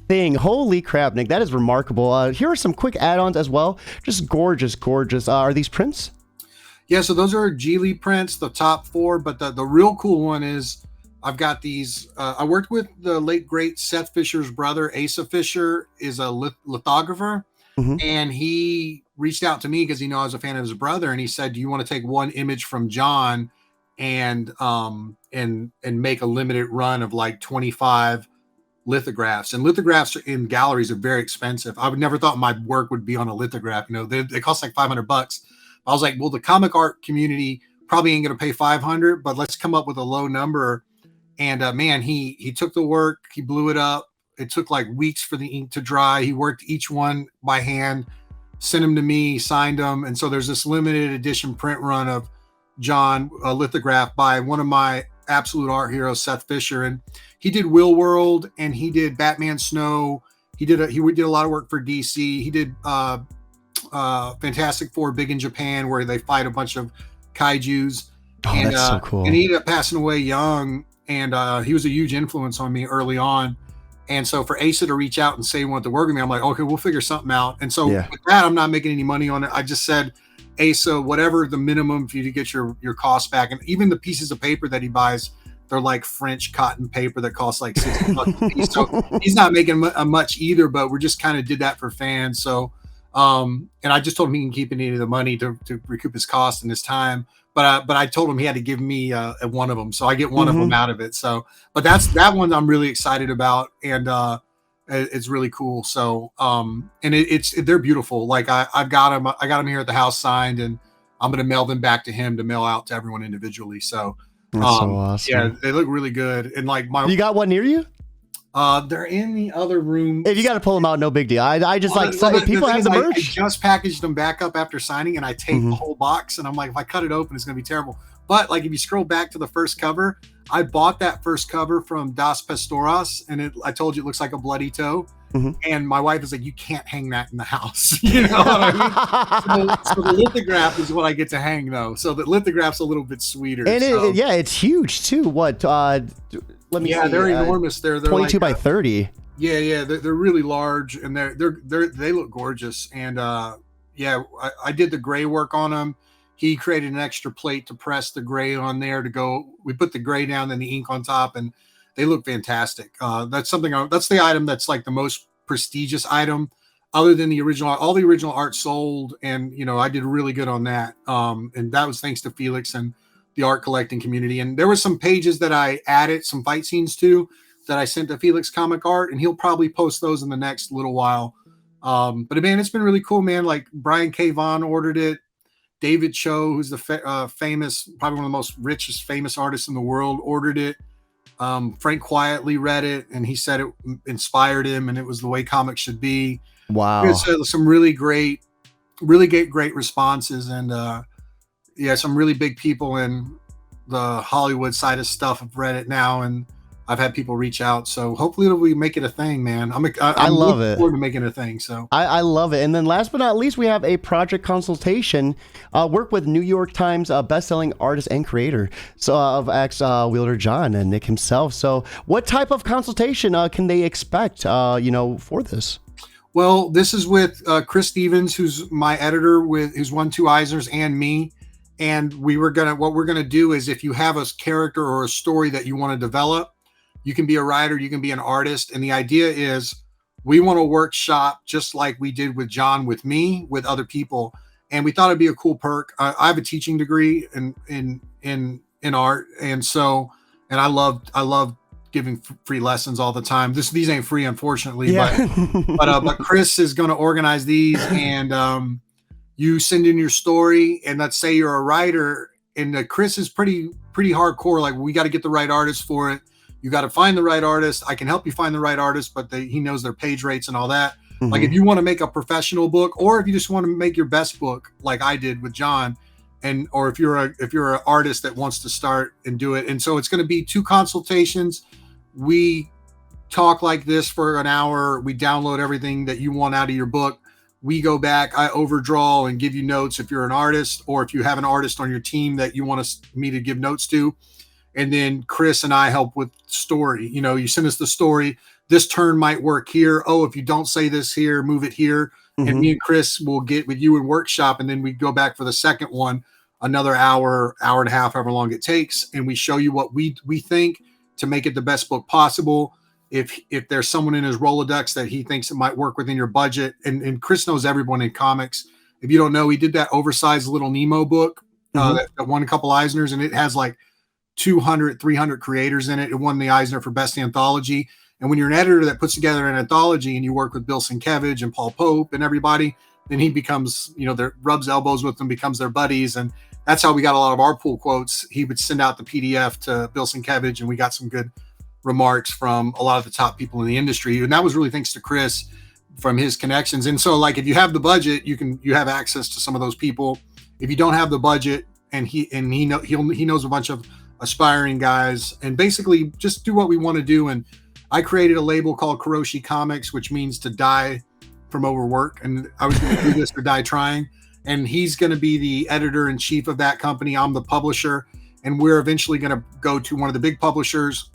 thing. Holy crap, Nick, that is remarkable. Here are some quick add-ons as well. Just gorgeous, gorgeous. Are these prints? Yeah, so those are Geely prints, the top 4, but the real cool one is I've got these. I worked with the late, great Seth Fisher's brother. Asa Fisher is a lithographer, and he reached out to me because I was a fan of his brother, and he said, do you want to take one image from Jon and make a limited run of like 25 lithographs? And lithographs in galleries are very expensive. I would never thought my work would be on a lithograph. They cost like $500. I was like, well, the comic art community probably ain't going to pay 500, but let's come up with a low number. And man, he took the work, he blew it up. It took like weeks for the ink to dry. He worked each one by hand, sent them to me, signed them. And so there's this limited edition print run of Jon, a lithograph by one of my absolute art heroes, Seth Fisher. And he did Will World, and he did Batman Snow. He did a lot of work for DC. He did Fantastic Four Big in Japan, where they fight a bunch of kaijus. Oh, and, that's so cool. And he ended up passing away young. And he was a huge influence on me early on. And so for Asa to reach out and say he wanted to work with me, I'm like, okay, we'll figure something out. And so with that, I'm not making any money on it. I just said, Asa, whatever the minimum for you to get your costs back. And even the pieces of paper that he buys, they're like French cotton paper that costs like $60 a piece. So he's not making much either, but we just kind of did that for fans. So, and I just told him he can keep any of the money to recoup his cost and his time. But I told him he had to give me one of them, so I get one of them out of it. So, but that one I'm really excited about, and it's really cool. So, and they're beautiful. Like I got them here at the house signed, and I'm gonna mail them back to him to mail out to everyone individually. So, that's so awesome. Yeah, they look really good. And like you got one near you? They're in the other room. If you got to pull them out, no big deal. I just people have the merch. I just packaged them back up after signing, and I taped the whole box. And I'm like, if I cut it open, it's going to be terrible. But like, if you scroll back to the first cover, I bought that first cover from Das Pastoras, and I told you it looks like a bloody toe. And my wife is like, you can't hang that in the house. You know what I mean? So the lithograph is what I get to hang, though. So the lithograph's a little bit sweeter. And it's huge too. What? Let me see. They're enormous. They're 22 by 30. Yeah, they're really large, and they look gorgeous. And I did the gray work on them. He created an extra plate to press the gray on there to go. We put the gray down, then the ink on top, and they look fantastic. That's the item that's like the most prestigious item, other than the original. All the original art sold, and I did really good on that. And that was thanks to Felix and the art collecting community. And there were some pages that I added some fight scenes to that I sent to Felix Comic Art, and he'll probably post those in the next little while. But man, it's been really cool, man. Like Brian K. Vaughan ordered it. David Cho, who's the famous, probably one of the most richest famous artists in the world, ordered it. Frank quietly read it, and he said it inspired him, and it was the way comics should be. Wow. Some really great responses, and yeah, some really big people in the Hollywood side of stuff have read it now, and I've had people reach out. So hopefully we make it a thing, man. I love looking it. forward to making it a thing. So I love it. And then last but not least, we have a project consultation. Work with New York Times bestselling artist and creator of Ax-Wielder Jon and Nick himself. So what type of consultation can they expect, for this? Well, this is with Chris Stevens, who's my editor, who's won 2 Eisners, and me. And what we're gonna do is, if you have a character or a story that you want to develop, you can be a writer, you can be an artist. And the idea is, we want to workshop just like we did with Jon, with me, with other people. And we thought it'd be a cool perk. I have a teaching degree in art, and I love giving free lessons all the time. These ain't free, unfortunately, yeah. but Chris is going to organize these, and you send in your story, and let's say you're a writer, and Chris is pretty hardcore. Like, we got to get the right artist for it. You got to find the right artist. I can help you find the right artist, but he knows their page rates and all that. Mm-hmm. Like, if you want to make a professional book, or if you just want to make your best book, like I did with Jon, or if you're an artist that wants to start and do it. And so it's going to be 2 consultations. We talk like this for an hour. We download everything that you want out of your book. We go back, I overdraw and give you notes if you're an artist, or if you have an artist on your team that you want me to give notes to. And then Chris and I help with story. You send us the story. This turn might work here. Oh, if you don't say this here, move it here. Mm-hmm. And me and Chris will get with you in workshop, and then we go back for the second one, another hour and a half, however long it takes. And we show you what we think to make it the best book possible. If there's someone in his Rolodex that he thinks it might work within your budget, and Chris knows everyone in comics. If you don't know, he did that oversized Little Nemo book that won a couple Eisners, and it has like 200, 300 creators in it. It won the Eisner for best anthology. And when you're an editor that puts together an anthology, and you work with Bill Sienkiewicz and Paul Pope and everybody, then he becomes, rubs elbows with them, becomes their buddies. And that's how we got a lot of our pull quotes. He would send out the PDF to Bill Sienkiewicz, and we got some good remarks from a lot of the top people in the industry. And that was really thanks to Chris, from his connections. And so, like, if you have the budget, you have access to some of those people. If you don't have the budget, and he knows a bunch of aspiring guys, and basically just do what we want to do. And I created a label called Kuroshi Comics, which means to die from overwork. And I was going to do this or die trying. And he's going to be the editor in chief of that company. I'm the publisher, and we're eventually going to go to one of the big publishers.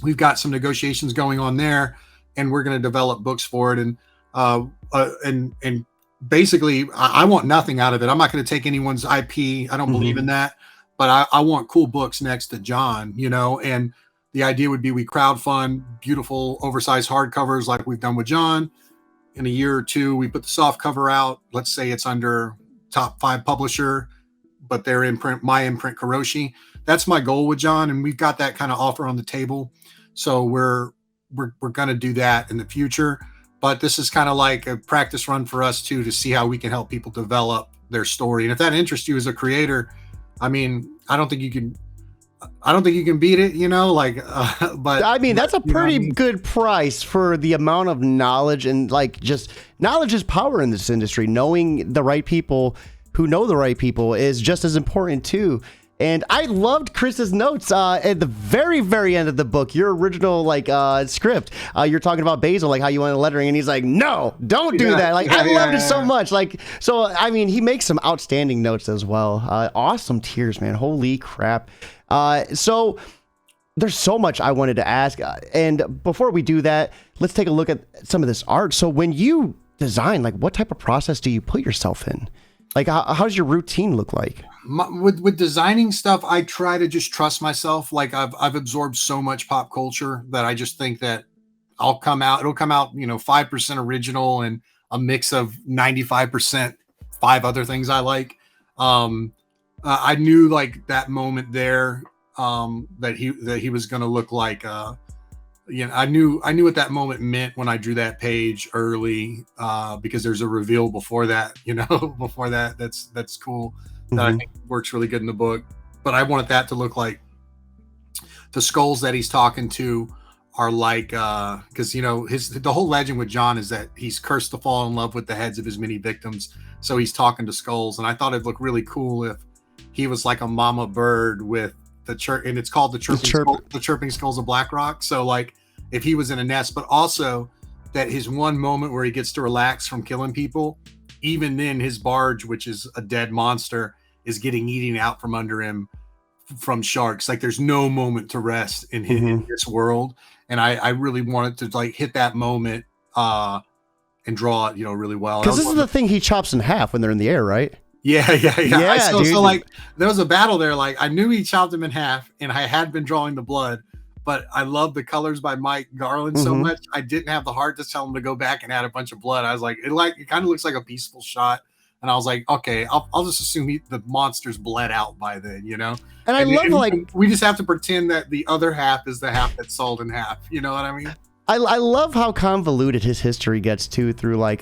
We've got some negotiations going on there, and we're going to develop books for it. And basically, I want nothing out of it. I'm not going to take anyone's IP. I don't believe in that, but I want cool books next to Jon, and the idea would be we crowdfund beautiful oversized hardcovers like we've done with Jon. In a year or 2, we put the soft cover out. Let's say it's under top 5 publisher, but they're my imprint Kuroshi. That's my goal with Jon, and we've got that kind of offer on the table. So we're going to do that in the future. But this is kind of like a practice run for us too, to see how we can help people develop their story. And if that interests you as a creator, I mean, I don't think you can beat it, but I mean, that's a pretty good price for the amount of knowledge, and just knowledge is power in this industry. Knowing the right people who know the right people is just as important too. And I loved Chris's notes at the very, very end of the book. Your original script. You're talking about Basil, how you wanted lettering, and he's like, "No, don't do that." I loved it so much. So I mean, he makes some outstanding notes as well. Awesome tears, man. Holy crap. So there's so much I wanted to ask. And before we do that, let's take a look at some of this art. So when you design, what type of process do you put yourself in? How does your routine look like? With designing stuff, I try to just trust myself. I've absorbed so much pop culture that I just think that it'll come out, 5% original and a mix of 95% 5 other things I like. I knew that moment there, that he was going to look like, I knew what that moment meant when I drew that page early, because there's a reveal before that, before that. That's cool. That I think works really good in the book. But I wanted that to look like the skulls that he's talking to are like, because the whole legend with Jon is that he's cursed to fall in love with the heads of his many victims, so he's talking to skulls. And I thought it'd look really cool if he was like a mama bird with the chirp, and it's called the chirping skulls of Blackrock. So like if he was in a nest, but also that his one moment where he gets to relax from killing people, even then his barge, which is a dead monster, is getting eaten out from under him from sharks. Like there's no moment to rest in this world. And I really wanted to like hit that moment and draw it, really well. Because this is the thing he chops in half when they're in the air, right? Yeah. Dude. So like there was a battle there. Like I knew he chopped him in half, and I had been drawing the blood, but I love the colors by Mike Garland so much. I didn't have the heart to tell him to go back and add a bunch of blood. I was like, it kind of looks like a peaceful shot. And I was like, okay, I'll just assume the monster's bled out by then, And I love we just have to pretend that the other half is the half that's sold in half. You know what I mean? I love how convoluted his history gets too, through like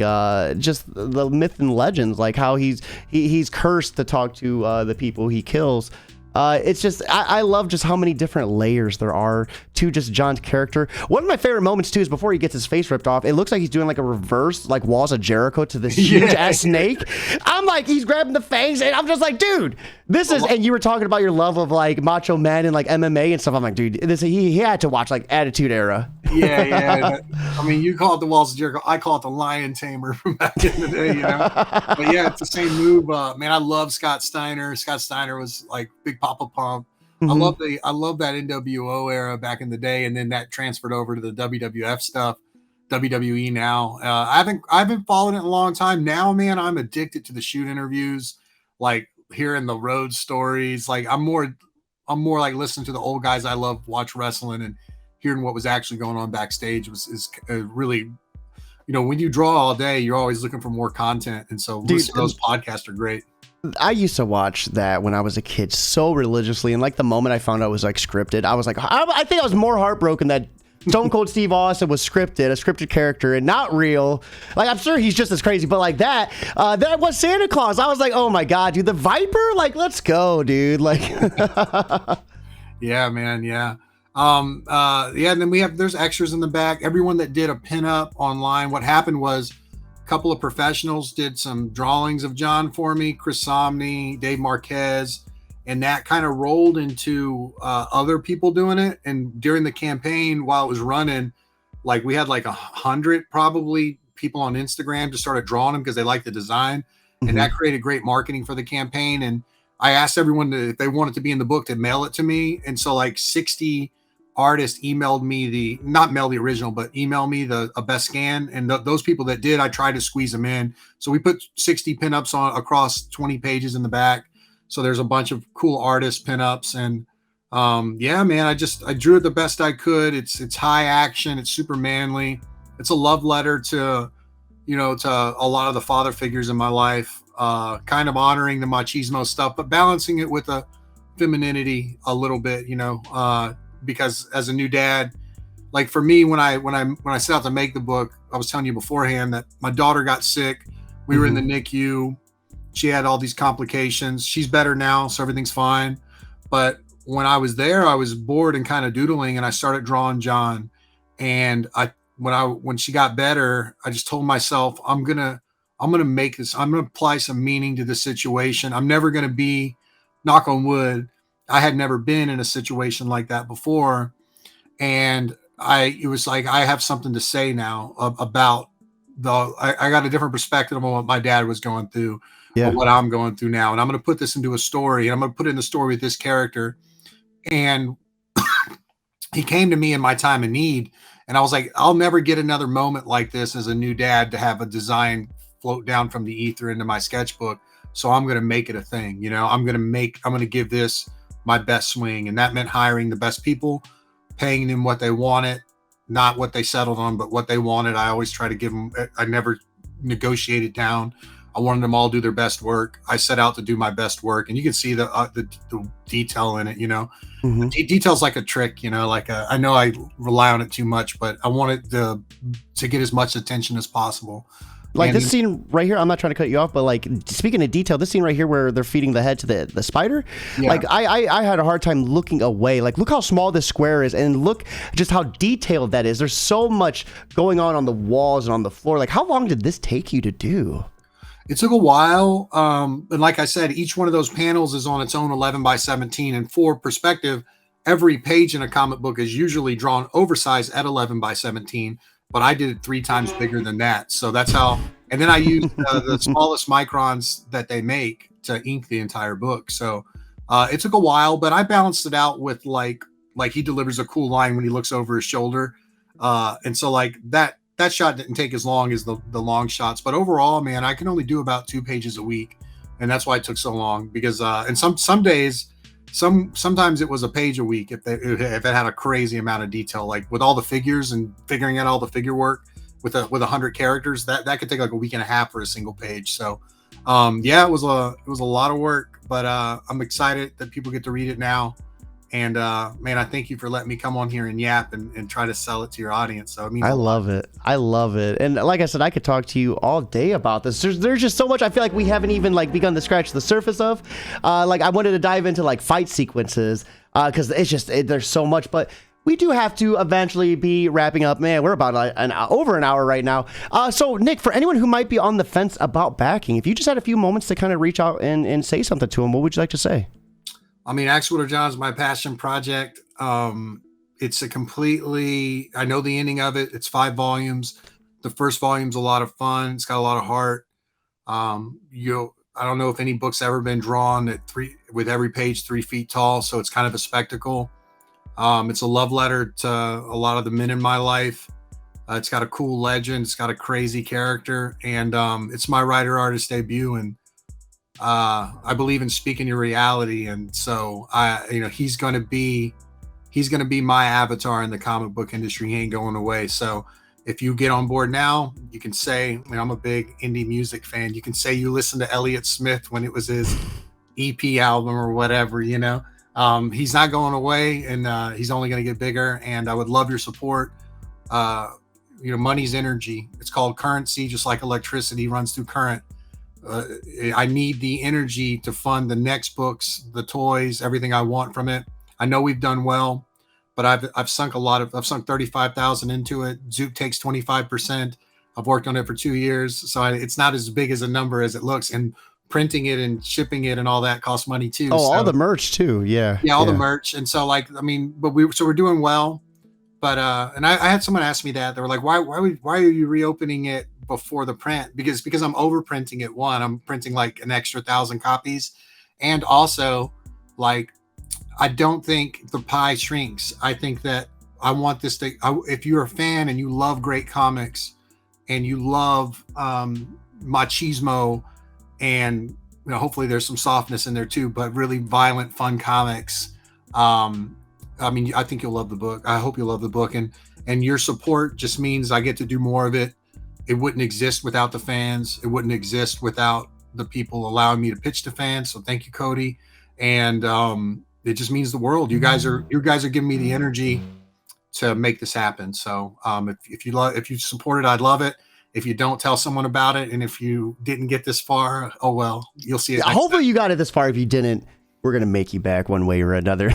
just the myth and legends, like how he's cursed to talk to the people he kills. It's just I love just how many different layers there are to just Jon's character. One of my favorite moments too is before he gets his face ripped off. It looks like he's doing like a reverse like Walls of Jericho to this huge ass snake. I'm like, he's grabbing the fangs, and I'm just like, dude, this is. And you were talking about your love of like macho men and like MMA and stuff. I'm like, dude, he had to watch like Attitude Era. Yeah. I mean, you call it the Walls of Jericho. I call it the Lion Tamer from back in the day, But yeah, it's the same move. Man, I love Scott Steiner. Scott Steiner was like Big Papa Pump. I love that NWO era back in the day, and then that transferred over to the WWF stuff, WWE now. I haven't followed it in a long time. Now, man, I'm addicted to the shoot interviews, like hearing the road stories. Like I'm more like listening to the old guys I love watch wrestling, and hearing what was actually going on backstage is really, when you draw all day, you're always looking for more content. And so those podcasts are great. I used to watch that when I was a kid so religiously. And like the moment I found out it was like scripted, I was like, I think I was more heartbroken that Stone Cold Steve Austin was scripted, a scripted character and not real. Like, I'm sure he's just as crazy, but like that was Santa Claus. I was like, oh my God, dude, the Viper, like, let's go, dude. Like, yeah, man. Yeah. And then there's extras in the back. Everyone that did a pinup online, what happened was a couple of professionals did some drawings of Jon for me, Chris Somney, Dave Marquez, and that kind of rolled into other people doing it. And during the campaign, while it was running, like we had like 100 probably people on Instagram just started drawing them because they liked the design. And that created great marketing for the campaign. And I asked everyone if they wanted to be in the book to mail it to me. And so like 60 artists emailed me not mail the original, but email me a best scan. And those people that did, I tried to squeeze them in. So we put 60 pinups on across 20 pages in the back. So there's a bunch of cool artist pinups. And yeah, man, I drew it the best I could. It's high action. It's super manly. It's a love letter to a lot of the father figures in my life, kind of honoring the machismo stuff, but balancing it with a femininity a little bit, because as a new dad, like for me, when I set out to make the book, I was telling you beforehand that my daughter got sick. We were in the NICU. She had all these complications. She's better now, so everything's fine. But when I was there, I was bored and kind of doodling, and I started drawing Jon. And when she got better, I just told myself, I'm gonna make this. I'm gonna apply some meaning to the situation. I'm never gonna be, knock on wood, I had never been in a situation like that before. And it was like, I have something to say now about I got a different perspective on what my dad was going through, what I'm going through now. And I'm going to put this into a story, and I'm going to put it in the story with this character. And he came to me in my time of need. And I was like, I'll never get another moment like this as a new dad to have a design float down from the ether into my sketchbook. So I'm going to make it a thing. I'm going to give this my best swing. And that meant hiring the best people, paying them what they wanted, not what they settled on, but what they wanted. I always try to give them, I never negotiated down. I wanted them all to do their best work. I set out to do my best work, and you can see the detail in it, Detail's like a trick, I know I rely on it too much, but I want it to get as much attention as possible. Like this scene right here, I'm not trying to cut you off, but like speaking of detail, this scene right here where they're feeding the head to the spider, like I had a hard time looking away. Like look how small this square is, and look just how detailed that is. There's so much going on the walls and on the floor. Like how long did this take you to do? It took a while. And like I said, each one of those panels is on its own 11 by 17. And for perspective, every page in a comic book is usually drawn oversized at 11 by 17. But I did it 3 times bigger than that. So that's how, and then I used the smallest microns that they make to ink the entire book. So it took a while, but I balanced it out with like he delivers a cool line when he looks over his shoulder. And so like that shot didn't take as long as the long shots, but overall, man, I can only do about 2 pages a week. And that's why it took so long because, and some days, sometimes it was a page a week if it had a crazy amount of detail, like with all the figures and figuring out all the figure work with 100 characters, that could take like a week and a half for a single page. So yeah, it was a lot of work, but I'm excited that people get to read it now. And man, I thank you for letting me come on here and yap and try to sell it to your audience. So I love it. I love it. And like I said, I could talk to you all day about this. There's just so much I feel like we haven't even like begun to scratch the surface of. Like I wanted to dive into like fight sequences because it's just there's so much. But we do have to eventually be wrapping up. Man, we're about over an hour right now. So Nick, for anyone who might be on the fence about backing, if you just had a few moments to kind of reach out and say something to them, what would you like to say? I mean, Ax-Wielder Jon is my passion project. It's I know the ending of it. It's 5 volumes. The first volume's a lot of fun. It's got a lot of heart. I don't know if any book's ever been drawn with every page 3 feet tall. So it's kind of a spectacle. It's a love letter to a lot of the men in my life. It's got a cool legend. It's got a crazy character, and it's my writer artist debut. And I believe in speaking your reality, and so he's going to be my avatar in the comic book industry. He ain't going away. So if you get on board now, you can say, I'm a big indie music fan. You can say you listened to Elliott Smith when it was his EP album or whatever. He's not going away, and he's only going to get bigger. And I would love your support. Money's energy. It's called currency, just like electricity runs through current. I need the energy to fund the next books, the toys, everything I want from it. I know we've done well, but I've sunk I've sunk 35,000 into it. Zook takes 25%. I've worked on it for 2 years, so it's not as big as a number as it looks. And printing it and shipping it and all that costs money too. Oh, so, all the merch too. Yeah, the merch. And so but we're doing well. But and I had someone ask me that. They were like, why are you reopening it before the print? Because I'm overprinting it. One, I'm printing like an extra 1,000 copies, and also like I don't think the pie shrinks. I think that I want this to. If you're a fan and you love great comics, and you love machismo, and hopefully there's some softness in there too, but really violent, fun comics. I think you'll love the book. I hope you'll love the book, and your support just means I get to do more of it. It wouldn't exist without the fans. It wouldn't exist without the people allowing me to pitch to fans. So thank you, Cody. And it just means the world. You guys are giving me the energy to make this happen. So if you support it, I'd love it. If you don't, tell someone about it. And if you didn't get this far, oh well, you'll see it. Hopefully you got it this far. If you didn't, we're going to make you back one way or another.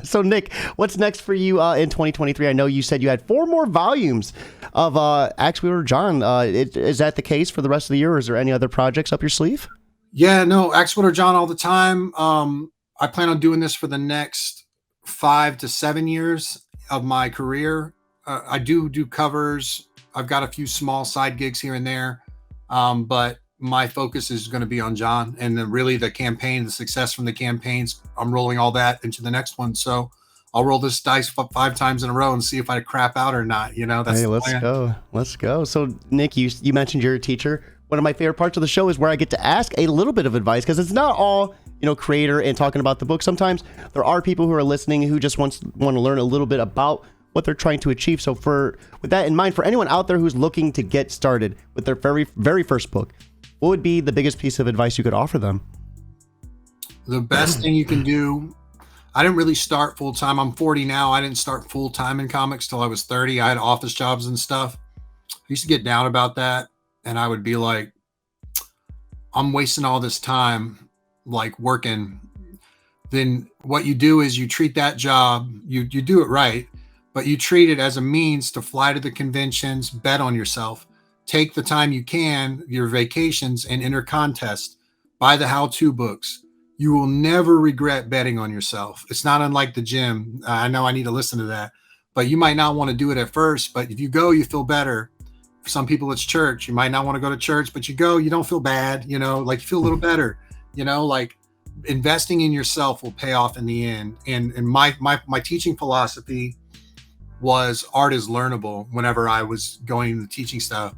So, Nick, what's next for you in 2023? I know you said you had 4 more volumes of Ax-Wielder Jon. Is that the case for the rest of the year, or is there any other projects up your sleeve? Yeah, no, Ax-Wielder Jon all the time. I plan on doing this for the next 5 to 7 years of my career. I do covers. I've got a few small side gigs here and there, but my focus is going to be on Jon, and really the campaign, the success from the campaigns. I'm rolling all that into the next one. So I'll roll this dice 5 times in a row and see if I crap out or not. That's let's go. So Nick, you mentioned you're a teacher. One of my favorite parts of the show is where I get to ask a little bit of advice, because it's not all, creator and talking about the book. Sometimes there are people who are listening who just want to learn a little bit about what they're trying to achieve. So with that in mind, for anyone out there who's looking to get started with their very, very first book, what would be the biggest piece of advice you could offer them? The best thing you can do, I didn't really start full time. I'm 40 now. I didn't start full time in comics till I was 30. I had office jobs and stuff. I used to get down about that. and I would be like, I'm wasting all this time like working. Then what you do is you treat that job, you do it right, but you treat it as a means to fly to the conventions, bet on yourself, take the time you can, your vacations, and enter contests, buy the how-to books. You will never regret betting on yourself. It's not unlike the gym. I know I need to listen to that, but you might not want to do it at first, but if you go, you feel better. For some people, it's church. You might not want to go to church, but you go, you don't feel bad, like you feel a little better, like investing in yourself will pay off in the end. And my teaching philosophy was art is learnable whenever I was going to teaching stuff.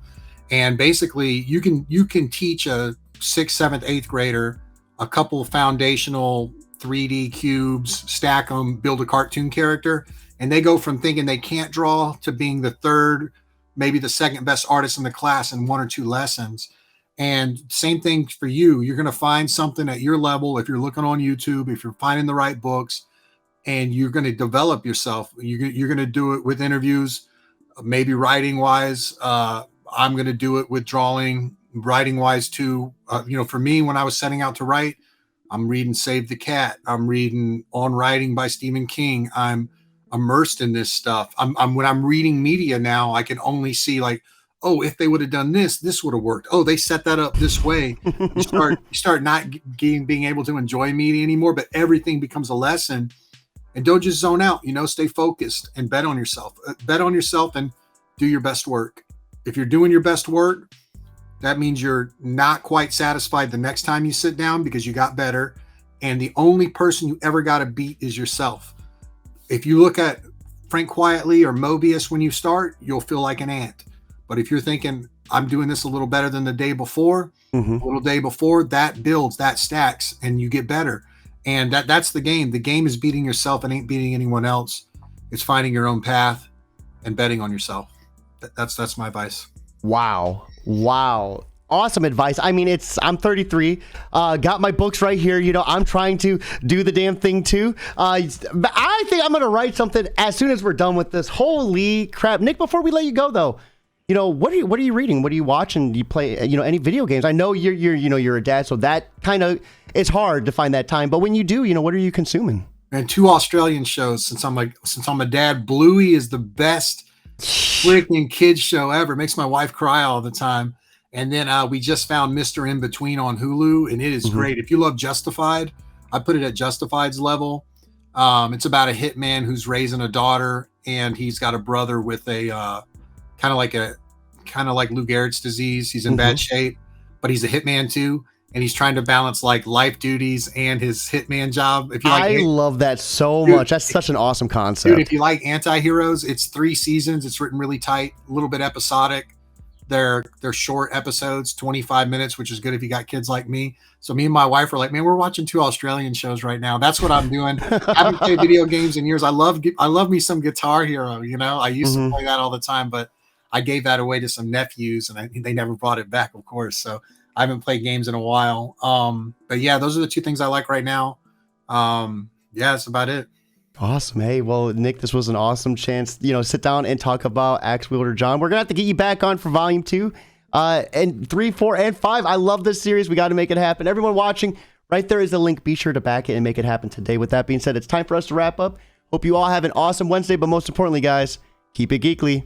And basically you can teach a 6th, 7th, 8th grader a couple of foundational 3D cubes, stack them, build a cartoon character, and they go from thinking they can't draw to being the third, maybe the second best artist in the class in 1 or 2 lessons. And same thing for you. You're going to find something at your level. If you're looking on YouTube, if you're finding the right books, and you're going to develop yourself, you're going to do it with interviews, maybe writing wise. I'm going to do it with drawing, writing wise too. For me, when I was setting out to write, I'm reading Save the Cat. I'm reading On Writing by Stephen King. I'm immersed in this stuff. When I'm reading media now, I can only see like, oh, if they would have done this, this would have worked. Oh, they set that up this way. You start not being able to enjoy media anymore, but everything becomes a lesson. And don't just zone out, stay focused and bet on yourself. Bet on yourself and do your best work. If you're doing your best work, that means you're not quite satisfied the next time you sit down because you got better. And the only person you ever got to beat is yourself. If you look at Frank Quietly or Mobius when you start, you'll feel like an ant. But if you're thinking, I'm doing this a little better than the day before, a little day before, that builds, that stacks, and you get better. And that's the game. The game is beating yourself and ain't beating anyone else. It's finding your own path and betting on yourself. That's my advice. Wow. Awesome advice. I mean, I'm 33, got my books right here. I'm trying to do the damn thing too. But I think I'm going to write something as soon as we're done with this. Holy crap. Nick, before we let you go though, what are you reading? What are you watching? Do you play, any video games? I know you're a dad, so that kind of, it's hard to find that time. But when you do, what are you consuming? And 2 Australian shows since I'm a dad. Bluey is the best freaking kids show ever. It makes my wife cry all the time. And then we just found Mr. In Between on Hulu, and it is great. If you love Justified, I put it at Justified's level. It's about a hitman who's raising a daughter, and he's got a brother with a kind of like Lou Gehrig's disease. He's in bad shape, but he's a hitman too. And he's trying to balance like life duties and his hitman job. If you like, I love that so much. That's such an awesome concept. Dude, if you like anti-heroes, it's 3 seasons. It's written really tight, a little bit episodic. They're short episodes, 25 minutes, which is good if you got kids like me. So me and my wife are like, man, we're watching 2 Australian shows right now. That's what I'm doing. I haven't played video games in years. I love me some Guitar Hero. I used to play that all the time, but I gave that away to some nephews, and they never brought it back, of course. So I haven't played games in a while. But yeah, those are the 2 things I like right now. Yeah, that's about it. Awesome. Hey, well, Nick, this was an awesome chance, sit down and talk about Ax-Wielder Jon. We're going to have to get you back on for volume 2, and 3, 4, and 5. I love this series. We got to make it happen. Everyone watching, right there is a link. Be sure to back it and make it happen today. With that being said, it's time for us to wrap up. Hope you all have an awesome Wednesday, but most importantly, guys, keep it geekly.